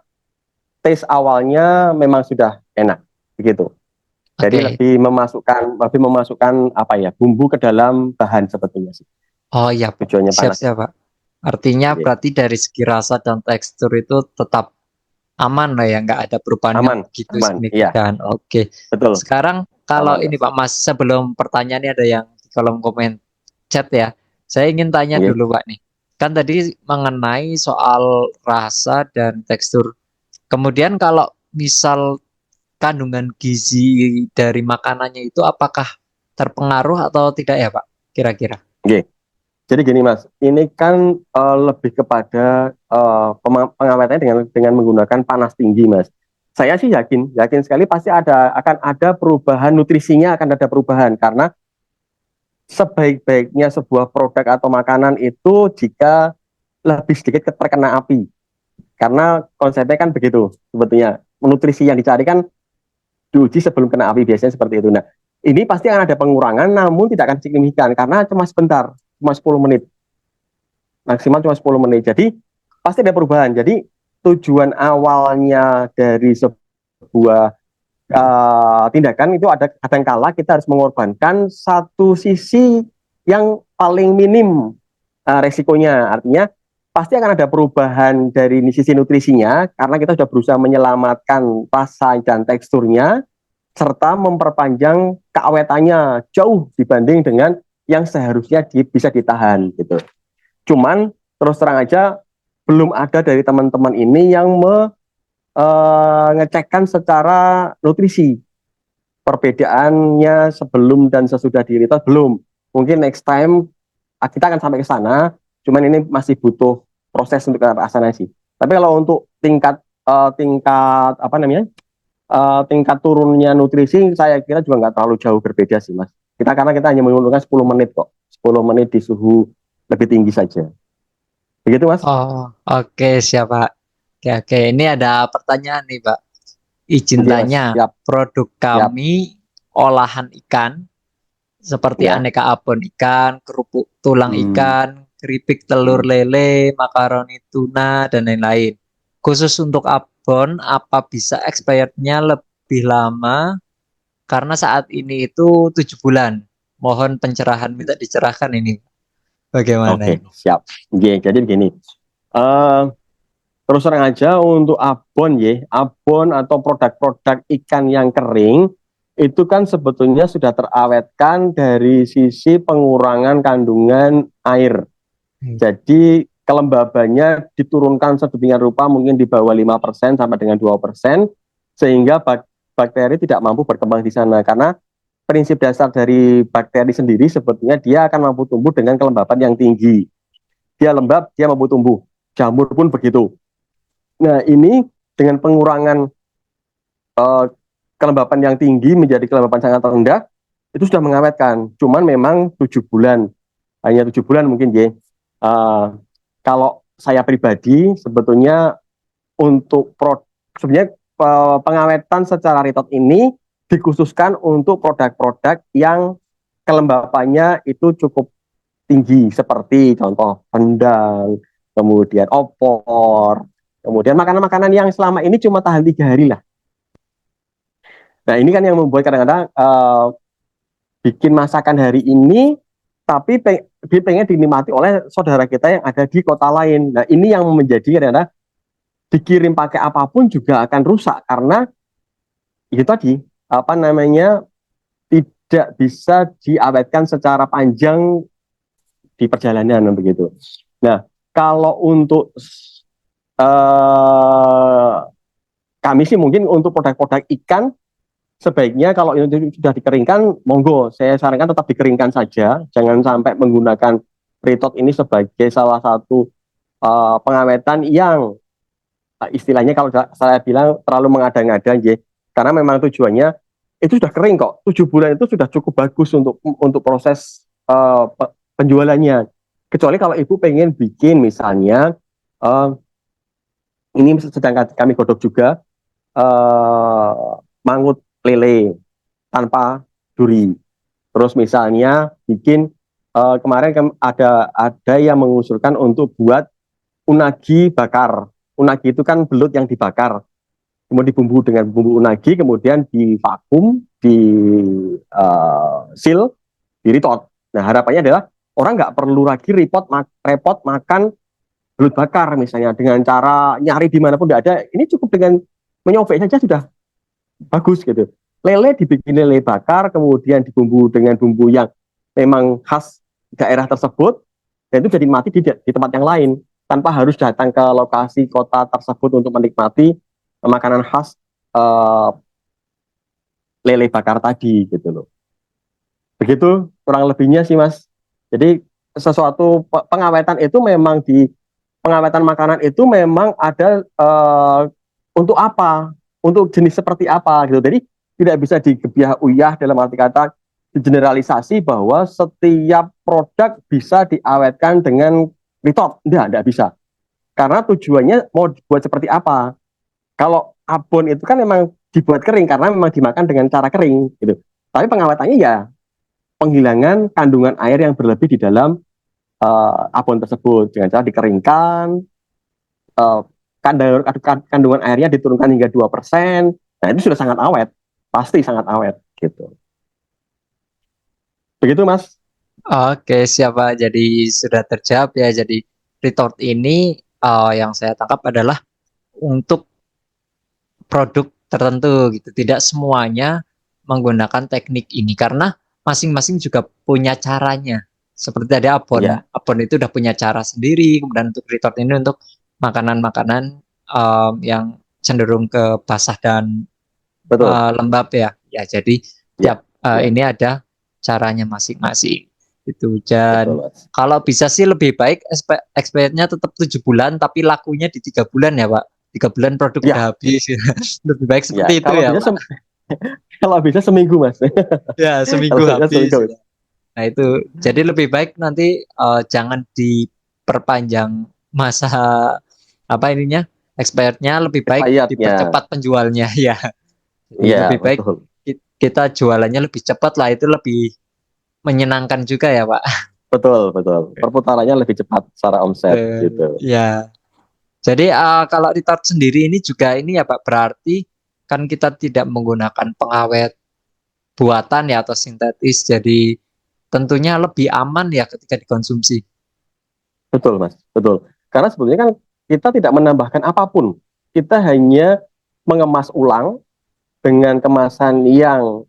taste awalnya memang sudah enak begitu. Jadi oke. lebih memasukkan apa ya, bumbu ke dalam bahan sebetulnya sih. Oh iya, Pak. Tujuannya panas. Siap-siap, Pak. Artinya Oke. berarti dari segi rasa dan tekstur itu tetap aman lah ya, nggak ada perubahan yang Aman, begitu aman. Iya, signifikan. Oke. betul. Sekarang kalau Aman, ini Mas. Pak Mas, sebelum pertanyaan ini ada yang di kolom komen chat ya. Saya ingin tanya Oke. dulu Pak nih. Kan tadi mengenai soal rasa dan tekstur. Kemudian kalau misal kandungan gizi dari makanannya itu apakah terpengaruh atau tidak ya Pak? Kira-kira. Oke. Jadi gini Mas, ini kan lebih kepada pengawetannya dengan menggunakan panas tinggi Mas. Saya sih yakin sekali pasti akan ada perubahan nutrisinya, akan ada perubahan karena sebaik-baiknya sebuah produk atau makanan itu jika lebih sedikit terkena api. Karena konsepnya kan begitu sebetulnya. Nutrisi yang dicari kan diuji sebelum kena api, biasanya seperti itu. Nah, ini pasti akan ada pengurangan namun tidak akan signifikan karena cuma sebentar, cuma 10 menit. Maksimal cuma 10 menit. Jadi pasti ada perubahan. Jadi tujuan awalnya dari sebuah tindakan itu ada kadangkala kita harus mengorbankan satu sisi yang paling minim resikonya. Artinya pasti akan ada perubahan dari sisi nutrisinya karena kita sudah berusaha menyelamatkan rasa dan teksturnya serta memperpanjang keawetannya jauh dibanding dengan yang seharusnya bisa ditahan gitu. Cuman terus terang aja belum ada dari teman-teman ini yang ngecekkan secara nutrisi perbedaannya sebelum dan sesudah di-retort belum. Mungkin next time kita akan sampai ke sana, cuman ini masih butuh proses untuk ke arah sana sih. Tapi kalau untuk tingkat apa namanya, tingkat turunnya nutrisi, saya kira juga nggak terlalu jauh berbeda sih mas. Karena kita hanya menggunakan 10 menit kok, 10 menit di suhu lebih tinggi saja. Begitu mas? Oh, oke siap Pak. Oke. Ini ada pertanyaan nih Pak. Izin Oke mas, tanya, siap, produk siap. kami olahan ikan seperti Ya. aneka abon ikan, kerupuk tulang Hmm. ikan, keripik telur Hmm. lele, makaroni tuna, dan lain-lain. Khusus untuk abon, apa bisa expirednya lebih lama? Karena saat ini itu 7 bulan. Mohon pencerahan, minta dicerahkan ini. Bagaimana Oke, ini? siap. Oke, jadi begini. Eh Terus terang aja untuk abon atau produk-produk ikan yang kering itu kan sebetulnya sudah terawetkan dari sisi pengurangan kandungan air. Hmm. Jadi kelembabannya diturunkan sedemikian rupa mungkin di bawah 5% sampai dengan 2% sehingga bakteri tidak mampu berkembang di sana karena prinsip dasar dari bakteri sendiri sebetulnya dia akan mampu tumbuh dengan kelembaban yang tinggi. Dia lembab, dia mampu tumbuh. Jamur pun begitu. Nah, ini dengan pengurangan uh, kelembapan yang tinggi menjadi kelembapan sangat rendah, itu sudah mengawetkan. Cuman memang 7 bulan, hanya 7 bulan mungkin ya. Uh, Kalau saya pribadi, sebetulnya untuk sebenarnya pengawetan secara retort ini dikhususkan untuk produk-produk yang kelembapannya itu cukup tinggi, seperti contoh rendang, kemudian opor, kemudian makanan-makanan yang selama ini cuma tahan 3 hari lah. Nah ini kan yang membuat kadang-kadang bikin masakan hari ini, tapi pengen dinikmati oleh saudara kita yang ada di kota lain. Nah ini yang menjadi kadang-kadang dikirim pakai apapun juga akan rusak karena itu tadi apa namanya tidak bisa diawetkan secara panjang di perjalanan begitu. Nah kalau untuk eh, kami sih mungkin untuk produk-produk ikan sebaiknya kalau itu sudah dikeringkan, monggo saya sarankan tetap dikeringkan saja, jangan sampai menggunakan retort ini sebagai salah satu pengawetan yang istilahnya kalau saya bilang terlalu mengada-ngada, ya. Karena memang tujuannya itu sudah kering kok. 7 bulan itu sudah cukup bagus untuk proses penjualannya. Kecuali kalau ibu pengen bikin misalnya ini sedang kami godok juga mangut lele tanpa duri. Terus misalnya bikin kemarin ada yang mengusulkan untuk buat unagi bakar. Unagi itu kan belut yang dibakar, kemudian dibumbu dengan bumbu unagi, kemudian divakum, di seal, di retort. Nah harapannya adalah orang nggak perlu lagi repot makan belut bakar misalnya dengan cara nyari dimanapun tidak ada. Ini cukup dengan menyobek saja sudah bagus gitu. Lele dibikin lele bakar, kemudian dibumbu dengan bumbu yang memang khas daerah tersebut, dan itu jadi mati di tempat yang lain tanpa harus datang ke lokasi kota tersebut untuk menikmati makanan khas lele bakar tadi gitu loh. Begitu kurang lebihnya sih Mas. Jadi sesuatu pengawetan itu memang di pengawetan makanan itu memang ada untuk apa, untuk jenis seperti apa gitu. Jadi tidak bisa digebiah uyah dalam arti kata generalisasi bahwa setiap produk bisa diawetkan dengan retort. Tidak bisa. Karena tujuannya mau dibuat seperti apa. Kalau abon itu kan memang dibuat kering karena memang dimakan dengan cara kering gitu. Tapi pengawetannya ya penghilangan kandungan air yang berlebih di dalam abon tersebut dengan cara dikeringkan, kandungan airnya diturunkan hingga 2%. Nah, itu sudah sangat awet. Pasti sangat awet gitu. Begitu, Mas. Oke, siapa? Jadi sudah terjawab ya. Jadi retort ini yang saya tangkap adalah untuk produk tertentu gitu. Tidak semuanya menggunakan teknik ini karena masing-masing juga punya caranya. Seperti tadi abon, Ya, abon itu udah punya cara sendiri. Kemudian untuk retort ini untuk makanan-makanan yang cenderung ke basah dan betul. lembab ya. Ya, jadi Ya, tiap ya, ini ada caranya masing-masing. Itu betul, dan Mas. kalau bisa sih lebih baik expirednya tetap 7 bulan, tapi lakunya di 3 bulan ya Pak. 3 bulan produk udah Ya, habis. Lebih baik ya. seperti itu Kalau ya bisa Pak. kalau bisa seminggu, Mas. Ya Kalau seminggu bisa habis. seminggu. Ya. Nah itu jadi lebih baik nanti jangan diperpanjang masa apa ininya expirednya, lebih baik Expirednya. dipercepat penjualnya ya. Jadi Iya, lebih baik betul. kita jualannya lebih cepat lah, itu lebih menyenangkan juga ya Pak. Betul, betul. Perputarannya lebih cepat secara omset gitu. Ya. Jadi kalau retort sendiri ini juga ini ya Pak, berarti kan kita tidak menggunakan pengawet buatan ya atau sintetis, jadi tentunya lebih aman ya ketika dikonsumsi. Betul, Mas. Betul. Karena sebetulnya kan kita tidak menambahkan apapun. Kita hanya mengemas ulang dengan kemasan yang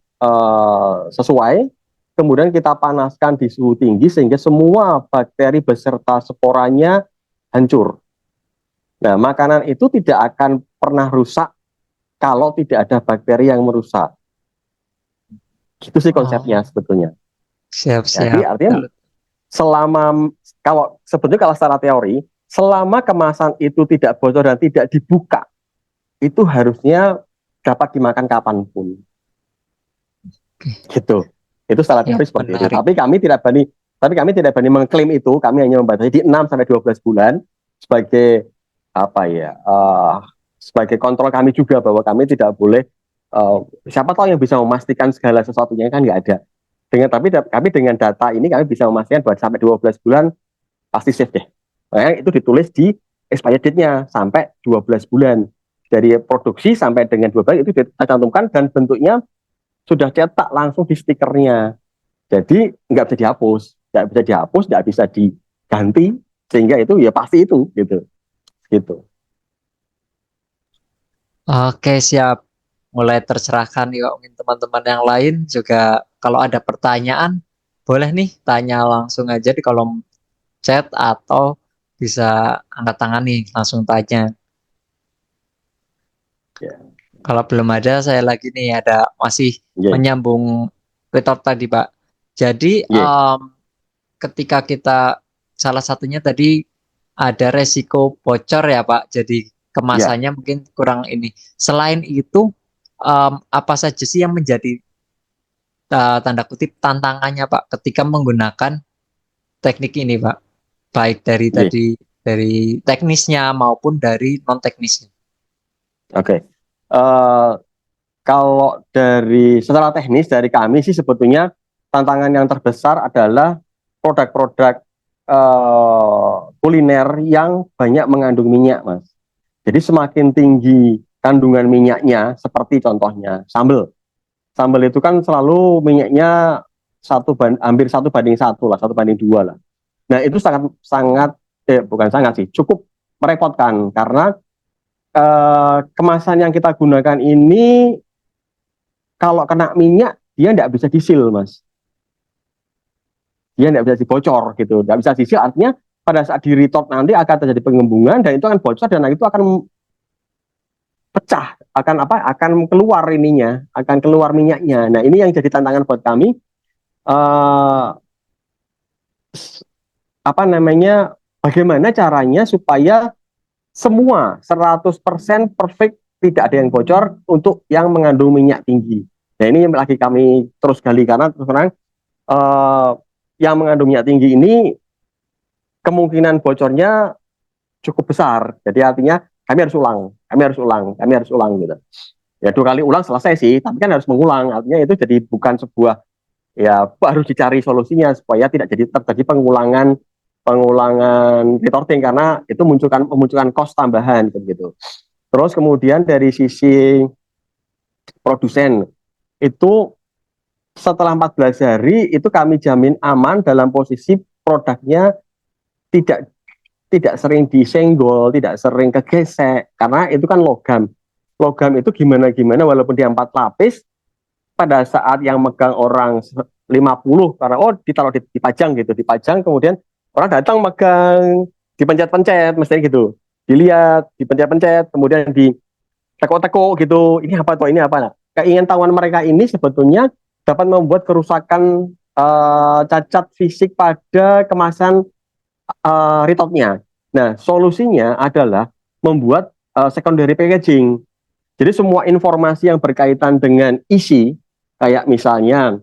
sesuai, kemudian kita panaskan di suhu tinggi sehingga semua bakteri beserta sporanya hancur. Nah, makanan itu tidak akan pernah rusak kalau tidak ada bakteri yang merusak. Gitu sih konsepnya Oh, sebetulnya. Jadi siap-siap. artinya selama kalau sebetulnya kalau secara teori, selama kemasan itu tidak bocor dan tidak dibuka, itu harusnya dapat dimakan kapanpun. Gitu. Itu secara Siap, teori seperti itu. menarik. Tapi kami tidak berani mengklaim itu. Kami hanya membatasi di 6 sampai 12 bulan sebagai apa ya? Sebagai kontrol kami juga bahwa kami tidak boleh siapa tahu yang bisa memastikan segala sesuatunya kan nggak ada. Kami dengan data ini kami bisa memastikan bahwa sampai 12 bulan pasti safe deh. Makanya itu ditulis di expired date-nya sampai 12 bulan. Dari produksi sampai dengan 12 bulan itu kita cantumkan dan bentuknya sudah cetak langsung di stikernya. Jadi nggak bisa dihapus, nggak bisa diganti, sehingga itu ya pasti itu gitu, gitu. Oke, siap. Mulai tercerahkan nih kok. Mungkin teman-teman yang lain juga kalau ada pertanyaan, boleh nih tanya langsung aja di kolom chat atau bisa angkat tangan nih, langsung tanya. Ya, Kalau belum ada, saya lagi nih ada masih yeah. menyambung retort tadi, Pak. Jadi Yeah. ketika kita salah satunya tadi ada resiko bocor ya, Pak. Jadi Ya, kemasannya mungkin kurang ini. Selain itu, apa saja sih yang menjadi tanda kutip tantangannya Pak ketika menggunakan teknik ini Pak? Baik dari iya. tadi dari teknisnya maupun dari non teknisnya. Oke. Eh, Kalau dari secara teknis dari kami sih sebetulnya tantangan yang terbesar adalah produk-produk kuliner yang banyak mengandung minyak, Mas. Jadi semakin tinggi kandungan minyaknya, seperti contohnya sambal. Sambal itu kan selalu minyaknya hampir 1:1 lah, 1:2 lah. Nah itu sangat sangat bukan sangat sih, cukup merepotkan karena kemasan yang kita gunakan ini kalau kena minyak dia tidak bisa disil, Mas. Dia tidak bisa dibocor gitu, tidak bisa disil, artinya pada saat di retort nanti akan terjadi pengembungan dan itu akan bocor dan itu akan pecah, akan apa? Akan keluar ininya, akan keluar minyaknya. Nah ini yang jadi tantangan buat kami. Eh, Apa namanya? Bagaimana caranya supaya semua 100% perfect, tidak ada yang bocor untuk yang mengandung minyak tinggi. Nah ini yang lagi kami terus gali karena terus terang eh, yang mengandung minyak tinggi ini kemungkinan bocornya cukup besar. Jadi artinya kami harus ulang gitu. Ya 2 kali ulang selesai sih, tapi kan harus mengulang. Artinya itu jadi bukan sebuah, ya harus dicari solusinya supaya tidak jadi terjadi pengulangan pengulangan retorting karena itu memunculkan cost tambahan gitu. Terus kemudian dari sisi produsen itu setelah 14 hari itu kami jamin aman dalam posisi produknya tidak tidak sering disenggol, tidak sering kegesek karena itu kan logam. Logam itu gimana-gimana walaupun dia 4 lapis pada saat yang megang orang 50 karena ditaruh dipajang gitu, dipajang kemudian orang datang megang dipencet-pencet mestinya gitu. Dilihat, dipencet-pencet, kemudian di teko-teko gitu. Ini apa tuh? Ini apa? Nah, keingintahuan mereka ini sebetulnya dapat membuat kerusakan cacat fisik pada kemasan retotnya. Nah, solusinya adalah membuat secondary packaging. Jadi semua informasi yang berkaitan dengan isi, kayak misalnya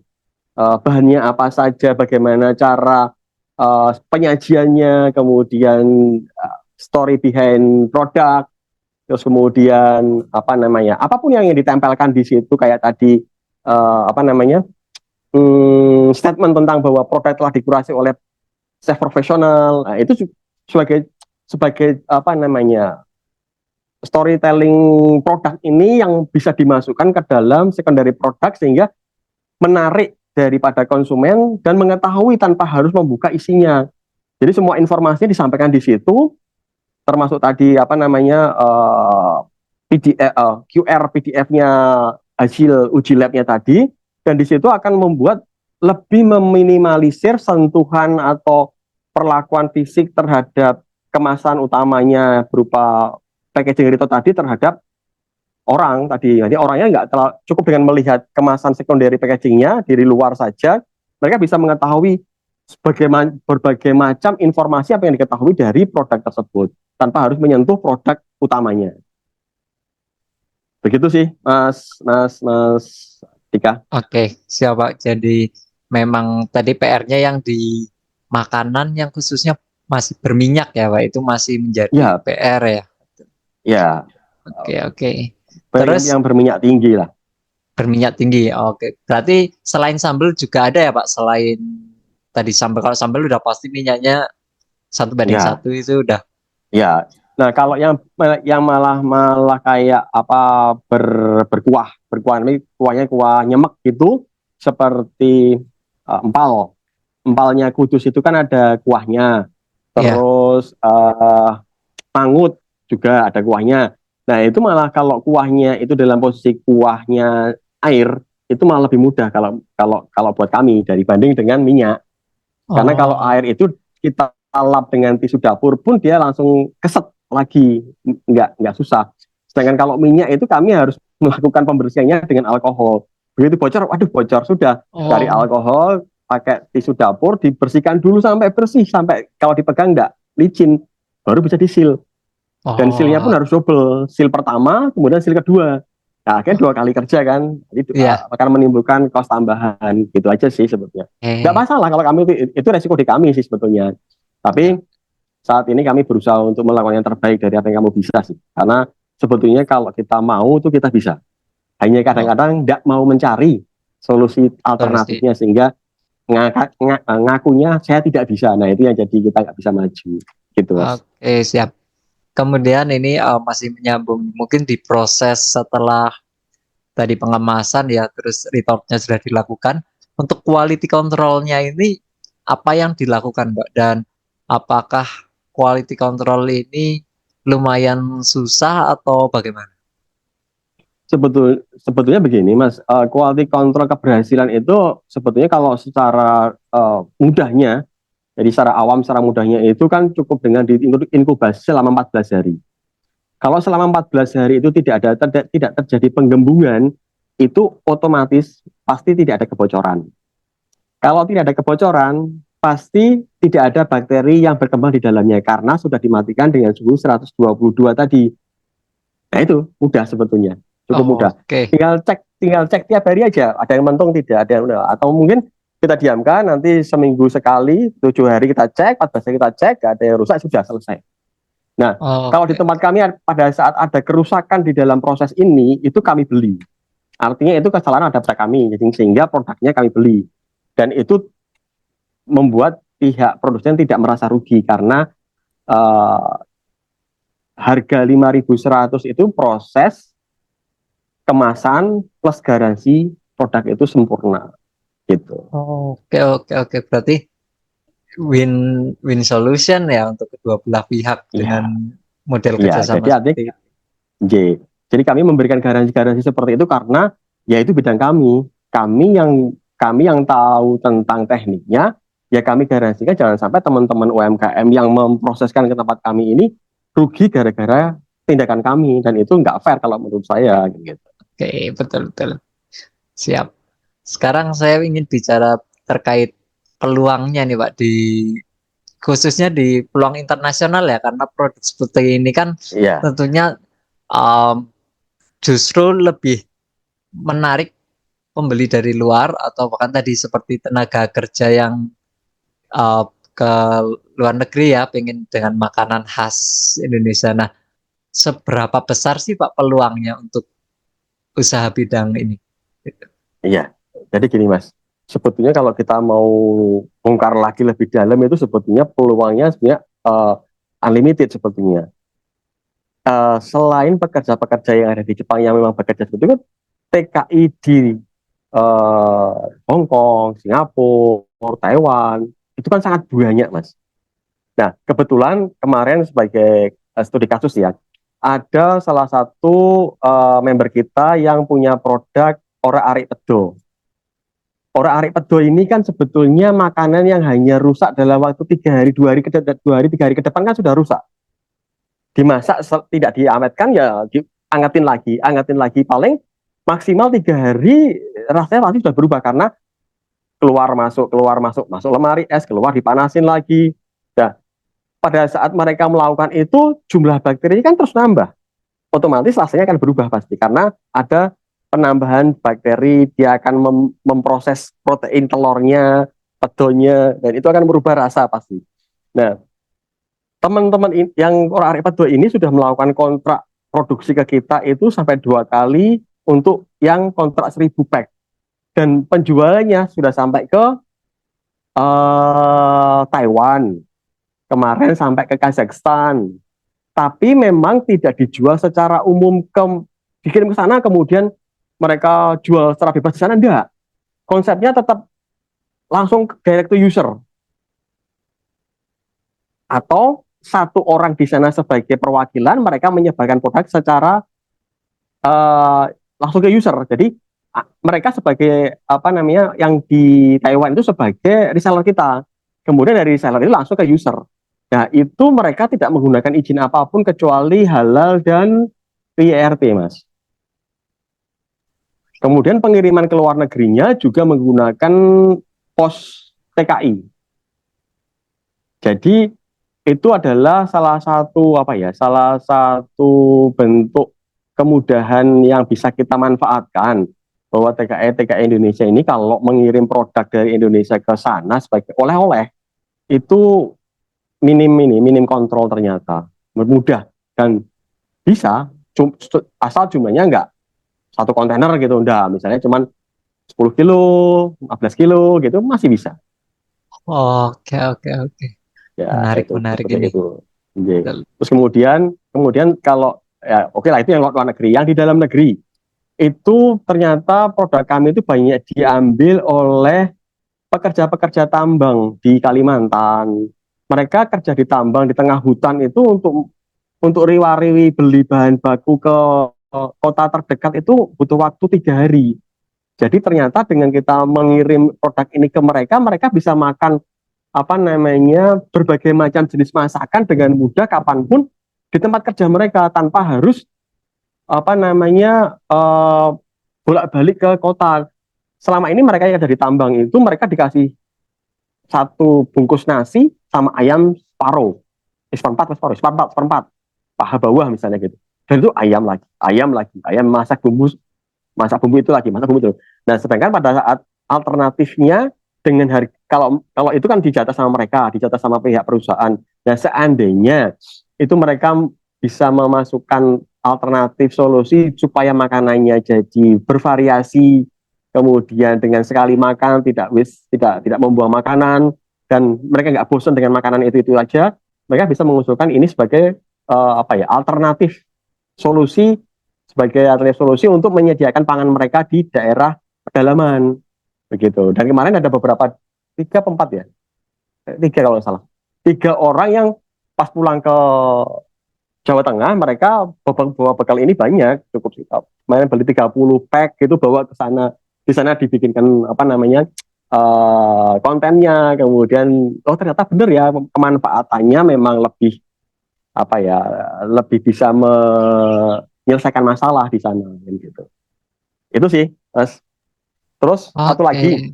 bahannya apa saja, bagaimana cara penyajiannya, kemudian story behind produk, terus kemudian apa namanya, apapun yang ditempelkan di situ kayak tadi apa namanya statement tentang bahwa produk telah dikurasi oleh chef profesional. Nah, itu sebagai sebagai apa namanya storytelling produk ini yang bisa dimasukkan ke dalam secondary product sehingga menarik daripada konsumen dan mengetahui tanpa harus membuka isinya. Jadi semua informasinya disampaikan di situ, termasuk tadi apa namanya PDF, QR PDF-nya hasil uji labnya tadi, dan di situ akan membuat lebih meminimalisir sentuhan atau perlakuan fisik terhadap kemasan utamanya berupa packaging retail tadi terhadap orang tadi. Jadi orangnya nggak cukup dengan melihat kemasan secondary packagingnya dari luar saja, mereka bisa mengetahui berbagai macam informasi apa yang diketahui dari produk tersebut tanpa harus menyentuh produk utamanya. Begitu sih, Mas Dika. Oke, siap Pak. Jadi memang tadi PR-nya yang di makanan yang khususnya masih berminyak ya Pak, itu masih menjadi Ya, PR ya. ya, Oke, oke. yang, Terus yang berminyak tinggi lah. berminyak tinggi. Oke, berarti selain sambal juga ada ya Pak, selain tadi sambal. Kalau sambal udah pasti minyaknya 1:1 Ya, itu udah. ya. Nah, kalau yang malah malah kayak apa berkuah ini kuahnya kuah nyemek gitu seperti empal. Empalnya Kudus itu kan ada kuahnya. Ya. Terus mangut juga ada kuahnya. Nah, itu malah kalau kuahnya itu dalam posisi kuahnya air, itu malah lebih mudah kalau kalau kalau buat kami dibanding dengan minyak. Karena kalau Oh. air itu kita lap dengan tisu dapur pun dia langsung keset lagi, nggak susah. Sedangkan kalau minyak itu kami harus melakukan pembersihannya dengan alkohol. Begitu bocor, waduh bocor sudah. Cari Oh. alkohol, pakai tisu dapur, dibersihkan dulu sampai bersih, sampai kalau dipegang nggak licin, baru bisa disil. Dan seal-nya pun Oh, harus double, seal pertama kemudian seal kedua. Nah, akhirnya 2 kali kerja kan, jadi iya. akan menimbulkan cost tambahan, gitu aja sih sebetulnya. Nggak Eh, masalah kalau kami itu resiko di kami sih sebetulnya. ya. Tapi saat ini kami berusaha untuk melakukan yang terbaik dari apa yang kamu bisa sih. Karena sebetulnya kalau kita mau tuh kita bisa. Hanya Oh, kadang-kadang tidak mau mencari solusi solusi. alternatifnya sehingga ngakunya saya tidak bisa. Nah itu yang jadi kita nggak bisa maju. Gitu mas. Oke, siap. Kemudian ini masih menyambung mungkin di proses setelah tadi pengemasan ya, terus retortnya sudah dilakukan. Untuk quality controlnya ini apa yang dilakukan, Mbak? Dan apakah quality control ini lumayan susah atau bagaimana? Sebetulnya begini mas, quality control keberhasilan itu sebetulnya kalau secara mudahnya, jadi secara awam, secara mudahnya itu kan cukup dengan diinkubasi selama 14 hari. Kalau selama 14 hari itu tidak terjadi penggembungan, itu otomatis pasti tidak ada kebocoran. Kalau tidak ada kebocoran, pasti tidak ada bakteri yang berkembang di dalamnya karena sudah dimatikan dengan suhu 122 tadi. Nah itu mudah sebetulnya, cukup mudah. Oke. Tinggal cek tiap hari aja. Ada yang mentung tidak, ada yang enggak. Atau mungkin kita diamkan nanti seminggu sekali, 7 hari kita cek, 14 hari kita cek, gak ada yang rusak sudah selesai. Nah, kalau di Oke. tempat kami pada saat ada kerusakan di dalam proses ini, itu kami beli. Artinya itu kesalahan ada pada kami, jadi sehingga produknya kami beli. Dan itu membuat pihak produsen tidak merasa rugi karena uh, harga 5.100 itu proses kemasan plus garansi produk itu sempurna gitu. Oke, oke, oke. Berarti win-win solution ya untuk kedua belah pihak dengan Iya, model iya. kerjasama Jadi artinya seperti itu. J. Jadi kami memberikan garansi-garansi seperti itu karena ya itu bidang kami. Kami yang tahu tentang tekniknya, ya kami garansikan jangan sampai teman-teman UMKM yang memproseskan ke tempat kami ini rugi gara-gara tindakan kami dan itu nggak fair kalau menurut saya gitu. Oke, betul, betul. Siap. Sekarang saya ingin bicara terkait peluangnya nih Pak, di khususnya di peluang internasional ya, karena produk seperti ini kan Iya, tentunya um, justru lebih menarik pembeli dari luar atau bahkan tadi seperti tenaga kerja yang uh, ke luar negeri ya, pengen dengan makanan khas Indonesia. Nah, seberapa besar sih Pak peluangnya untuk usaha bidang ini? iya. Jadi gini Mas, sebetulnya kalau kita mau bongkar lagi lebih dalam itu sebetulnya peluangnya sebenarnya unlimited sebetulnya. Selain pekerja-pekerja yang ada di Jepang yang memang bekerja sebetulnya TKI di eh, Hong Kong, Singapura, Taiwan itu kan sangat banyak Mas. Nah kebetulan kemarin sebagai studi kasus ya, ada salah satu member kita yang punya produk ora-arik pedo. Ora-arik pedo ini kan sebetulnya makanan yang hanya rusak dalam waktu 3 hari, 2 hari, 3 hari ke depan kan sudah rusak. Dimasak tidak diawetkan ya angetin lagi paling maksimal 3 hari rasanya pasti sudah berubah karena masuk lemari es, keluar dipanasin lagi. Nah, pada saat mereka melakukan itu jumlah bakteri kan terus nambah, otomatis rasanya akan berubah pasti karena ada penambahan bakteri, dia akan memproses protein telurnya, pedonya, dan itu akan merubah rasa pasti. Nah, teman-teman yang orang Arif 2 ini sudah melakukan kontrak produksi ke kita itu sampai 2 kali untuk yang kontrak 1.000 pack dan penjualannya sudah sampai ke Taiwan, kemarin sampai ke Kazakhstan, tapi memang tidak dijual secara umum dikirim ke sana kemudian mereka jual secara bebas di sana, enggak. Konsepnya tetap langsung direct to user atau satu orang di sana sebagai perwakilan mereka menyebarkan produk secara uh, langsung ke user. Jadi mereka sebagai apa namanya yang di Taiwan itu sebagai reseller kita. Kemudian dari reseller itu langsung ke user. Nah, itu mereka tidak menggunakan izin apapun kecuali halal dan PRT, Mas. Kemudian pengiriman ke luar negerinya juga menggunakan pos TKI. Jadi itu adalah salah satu bentuk kemudahan yang bisa kita manfaatkan, bahwa TKI Indonesia ini kalau mengirim produk dari Indonesia ke sana sebagai oleh-oleh itu minim kontrol, ternyata mudah dan bisa, asal jumlahnya nggak satu kontainer gitu, udah misalnya cuman 10 kilo, 15 kilo gitu masih bisa. Oke, oke, oke. Ya Menarik, itu menarik seperti ini. itu. Oke. Terus kemudian kalau ya oke lah, itu yang luar negeri. Yang di dalam negeri itu ternyata produk kami itu banyak diambil oleh pekerja-pekerja tambang di Kalimantan. Mereka kerja di tambang di tengah hutan itu untuk riwa-riwi beli bahan baku ke kota terdekat itu butuh waktu 3 hari. Jadi ternyata dengan kita mengirim produk ini ke mereka, mereka bisa makan berbagai macam jenis masakan dengan mudah kapanpun di tempat kerja mereka, tanpa harus bolak-balik ke kota. Selama ini mereka yang ada di tambang itu mereka dikasih satu bungkus nasi sama ayam separuh, seperempat, seperempat, seperempat, paha bawah misalnya gitu. Dan itu ayam masak bumbu itu lagi, masak bumbu itu. Nah, sedangkan pada saat alternatifnya dengan harga, kalau kalau itu kan dijatah sama mereka, dijatah sama pihak perusahaan. Nah, seandainya itu mereka bisa memasukkan alternatif solusi supaya makanannya jadi bervariasi, kemudian dengan sekali makan tidak membuang makanan, dan mereka nggak bosan dengan makanan itu aja, mereka bisa mengusulkan ini sebagai alternatif solusi, untuk menyediakan pangan mereka di daerah pedalaman begitu. Dan kemarin ada beberapa, 3 atau 4 ya, 3 kalau nggak salah, 3 orang yang pas pulang ke Jawa Tengah mereka bawa bekal ini banyak, cukup sih. Kemarin beli 30 pack gitu bawa ke sana. Di sana dibikinkan kontennya, kemudian ternyata benar ya, kemanfaatannya memang lebih lebih bisa menyelesaikan masalah di sana gitu. Itu sih, Mas. Terus Oke,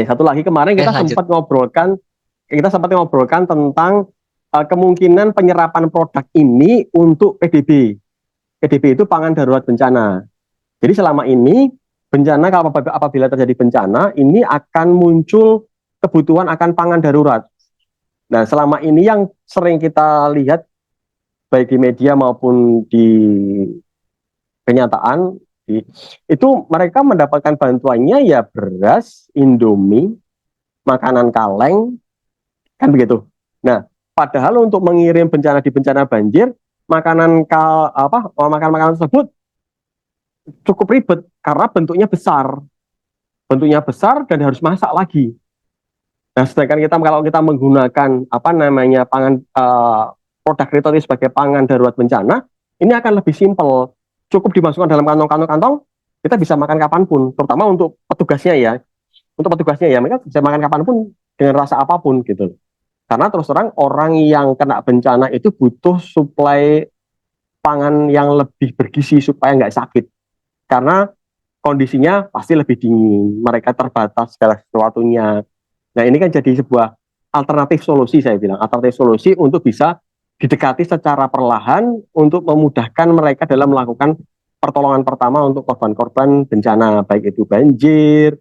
satu lagi kemarin oke, lanjut. kita sempat ngobrolkan tentang kemungkinan penyerapan produk ini untuk PDB. PDB itu pangan darurat bencana. Jadi selama ini bencana, kalau apabila terjadi bencana, ini akan muncul kebutuhan akan pangan darurat. Nah, selama ini yang sering kita lihat baik di media maupun di kenyataan, itu mereka mendapatkan bantuannya ya beras, Indomie, makanan kaleng, kan begitu. Nah, padahal untuk mengirim bencana banjir, makanan tersebut cukup ribet karena bentuknya besar dan harus masak lagi. Nah, sedangkan kalau kita menggunakan produk Rito ini sebagai pangan darurat bencana, ini akan lebih simpel. Cukup dimasukkan dalam kantong-kantong, kita bisa makan kapanpun. Terutama untuk petugasnya ya. Untuk petugasnya ya, mereka bisa makan kapanpun dengan rasa apapun gitu. Karena terus terang orang yang kena bencana itu butuh suplai pangan yang lebih bergizi supaya nggak sakit. Karena kondisinya pasti lebih dingin, mereka terbatas segala sesuatunya. Nah, ini kan jadi sebuah alternatif solusi, saya bilang, alternatif solusi untuk bisa didekati secara perlahan untuk memudahkan mereka dalam melakukan pertolongan pertama untuk korban-korban bencana, baik itu banjir,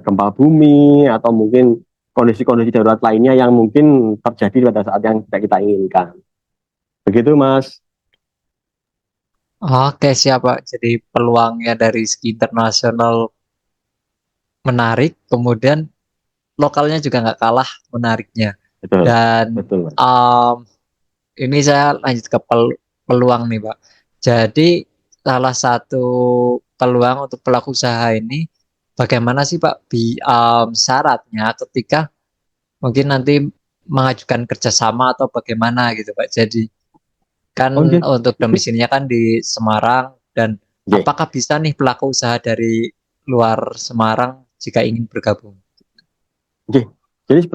gempa bumi, atau mungkin kondisi-kondisi darurat lainnya yang mungkin terjadi pada saat yang tidak kita inginkan. Begitu, Mas. Oke, siap, Pak. Jadi peluangnya dari segi internasional menarik, kemudian lokalnya juga nggak kalah menariknya. Betul, Dan betul, Mas. ini saya lanjut ke peluang nih, Pak. Jadi salah satu peluang untuk pelaku usaha ini, bagaimana sih, Pak, syaratnya ketika mungkin nanti mengajukan kerjasama atau bagaimana gitu, Pak. Jadi kan Oh, okay. untuk domisilinya kan di Semarang, dan Okay. apakah bisa nih pelaku usaha dari luar Semarang jika ingin bergabung? Okay. Jadi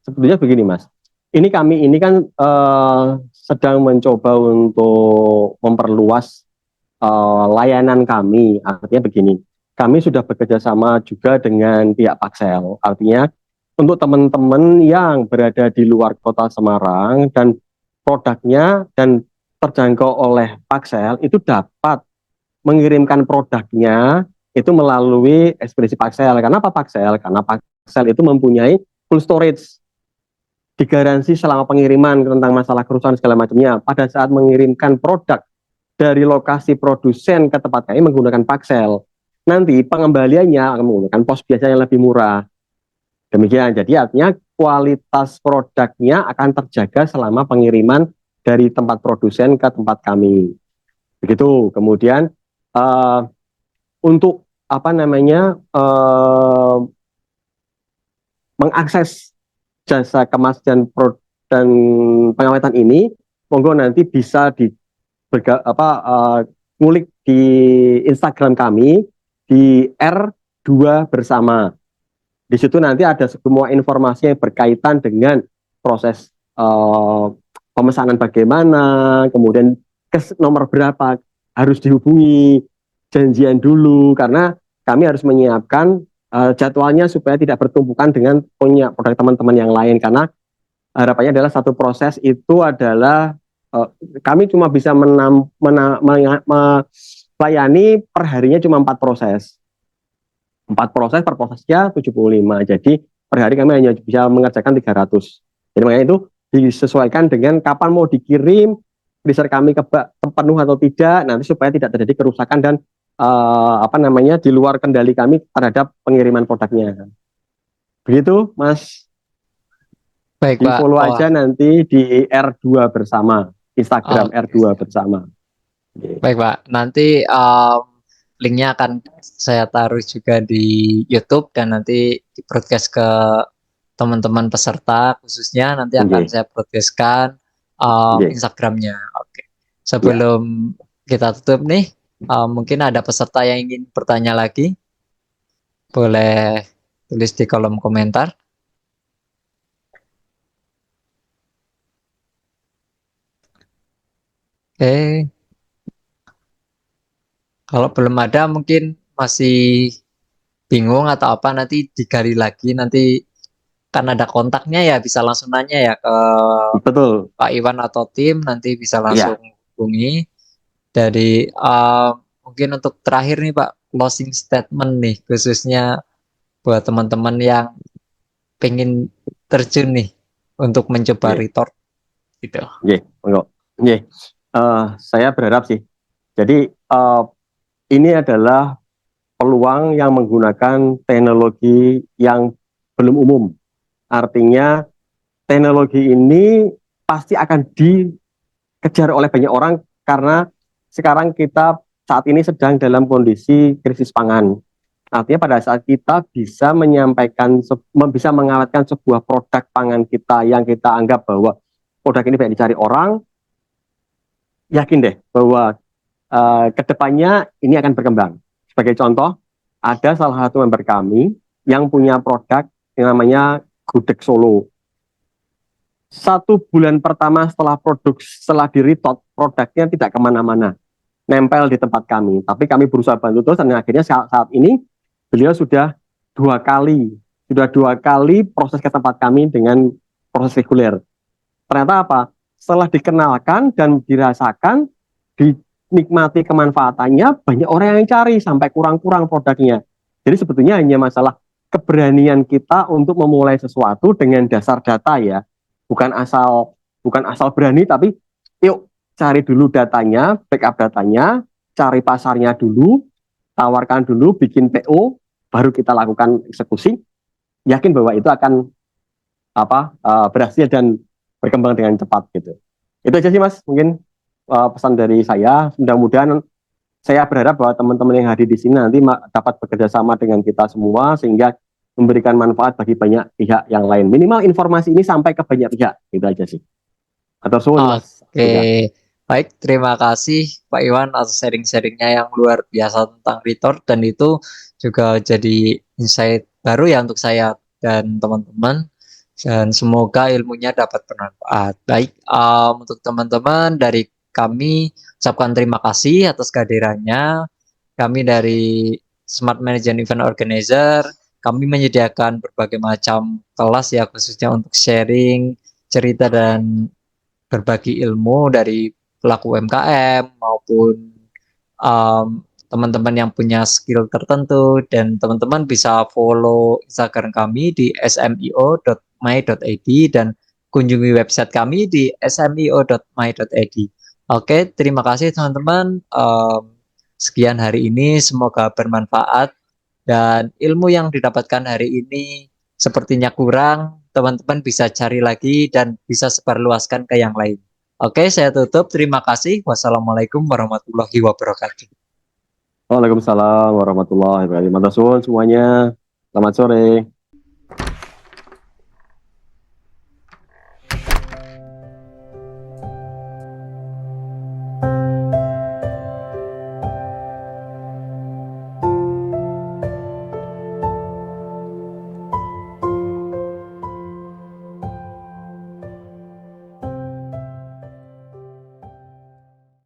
sebetulnya begini, Mas. Kami ini kan sedang mencoba untuk memperluas layanan kami. Artinya begini, kami sudah bekerja sama juga dengan pihak Paksel. Artinya untuk teman-teman yang berada di luar kota Semarang dan produknya dan terjangkau oleh Paxel itu dapat mengirimkan produknya itu melalui ekspedisi Paxel. Karena apa Paxel? Karena Paxel itu mempunyai full storage, digaransi selama pengiriman tentang masalah kerusakan segala macamnya. Pada saat mengirimkan produk dari lokasi produsen ke tempat kami menggunakan Paxel, nanti pengembaliannya akan menggunakan pos biasa yang lebih murah. Demikian, jadi artinya kualitas produknya akan terjaga selama pengiriman dari tempat produsen ke tempat kami. Begitu. Kemudian untuk apa namanya mengakses jasa kemas dan pengawetan ini, monggo nanti bisa ngulik di Instagram kami di R2 bersama. Di situ nanti ada semua informasi yang berkaitan dengan proses pemesanan bagaimana, kemudian nomor berapa harus dihubungi, janjian dulu, karena kami harus menyiapkan jadwalnya supaya tidak bertumpukan dengan punya produk teman-teman yang lain, karena harapannya adalah satu proses itu adalah kami cuma bisa melayani per harinya cuma 4 proses. 4 proses per prosesnya 75. Jadi per hari kami hanya bisa mengerjakan 300. Jadi makanya itu disesuaikan dengan kapan mau dikirim, freezer kami penuh atau tidak, nanti supaya tidak terjadi kerusakan dan di luar kendali kami terhadap pengiriman produknya. Begitu, Mas. Baik, Di Pak. follow aja nanti di R2 bersama, Instagram R2 bersama. Baik, Pak. Nanti linknya akan saya taruh juga di YouTube dan nanti di broadcast ke teman-teman peserta khususnya nanti akan saya broadcastkan Instagramnya. Oke. Sebelum kita tutup nih, mungkin ada peserta yang ingin bertanya lagi, boleh tulis di kolom komentar. Oke. Kalau belum ada mungkin masih bingung atau apa, nanti digali lagi, nanti kan ada kontaknya ya, bisa langsung nanya ya ke Pak Iwan atau tim, nanti bisa langsung hubungi. Dari mungkin untuk terakhir nih Pak, closing statement nih khususnya buat teman-teman yang pengen terjun nih untuk mencoba retort gitu. Saya berharap sih. Jadi ini adalah peluang yang menggunakan teknologi yang belum umum. Artinya teknologi ini pasti akan dikejar oleh banyak orang karena sekarang kita saat ini sedang dalam kondisi krisis pangan. Artinya pada saat kita bisa menyampaikan, bisa mengawetkan sebuah produk pangan kita yang kita anggap bahwa produk ini banyak dicari orang, yakin deh bahwa kedepannya ini akan berkembang. Sebagai contoh, ada salah satu member kami yang punya produk yang namanya gudeg Solo. 1 bulan pertama setelah di-retort, produknya tidak kemana-mana, nempel di tempat kami. Tapi kami berusaha bantu terus dan akhirnya saat ini beliau sudah 2 kali proses ke tempat kami dengan proses reguler. Ternyata apa? Setelah dikenalkan dan dirasakan, dinikmati kemanfaatannya, banyak orang yang cari sampai kurang-kurang produknya. Jadi sebetulnya hanya masalah keberanian kita untuk memulai sesuatu dengan dasar data ya. Bukan asal berani, tapi yuk cari dulu datanya, backup datanya, cari pasarnya dulu, tawarkan dulu, bikin PO, baru kita lakukan eksekusi. Yakin bahwa itu akan berhasil dan berkembang dengan cepat gitu. Itu aja sih Mas, mungkin pesan dari saya. Mudah-mudahan saya berharap bahwa teman-teman yang hadir di sini nanti dapat bekerja sama dengan kita semua sehingga memberikan manfaat bagi banyak pihak yang lain. Minimal informasi ini sampai ke banyak pihak, gitu aja sih. Atau Mas. Oke. Baik, terima kasih Pak Iwan atas sharing-sharingnya yang luar biasa tentang retort, dan itu juga jadi insight baru ya untuk saya dan teman-teman, dan semoga ilmunya dapat bermanfaat. Baik, untuk teman-teman dari kami ucapkan terima kasih atas kehadirannya. Kami dari Smart Management Event Organizer, kami menyediakan berbagai macam kelas ya, khususnya untuk sharing cerita dan berbagi ilmu dari pelaku UMKM maupun um, teman-teman yang punya skill tertentu, dan teman-teman bisa follow Instagram kami di smio.my.id dan kunjungi website kami di smio.my.id. Oke, terima kasih teman-teman. Sekian hari ini, semoga bermanfaat, dan ilmu yang didapatkan hari ini sepertinya kurang, teman-teman bisa cari lagi dan bisa sebarluaskan ke yang lain. Oke, saya tutup. Terima kasih. Wassalamualaikum warahmatullahi wabarakatuh. Waalaikumsalam warahmatullahi wabarakatuh. Matur suwun semuanya. Selamat sore.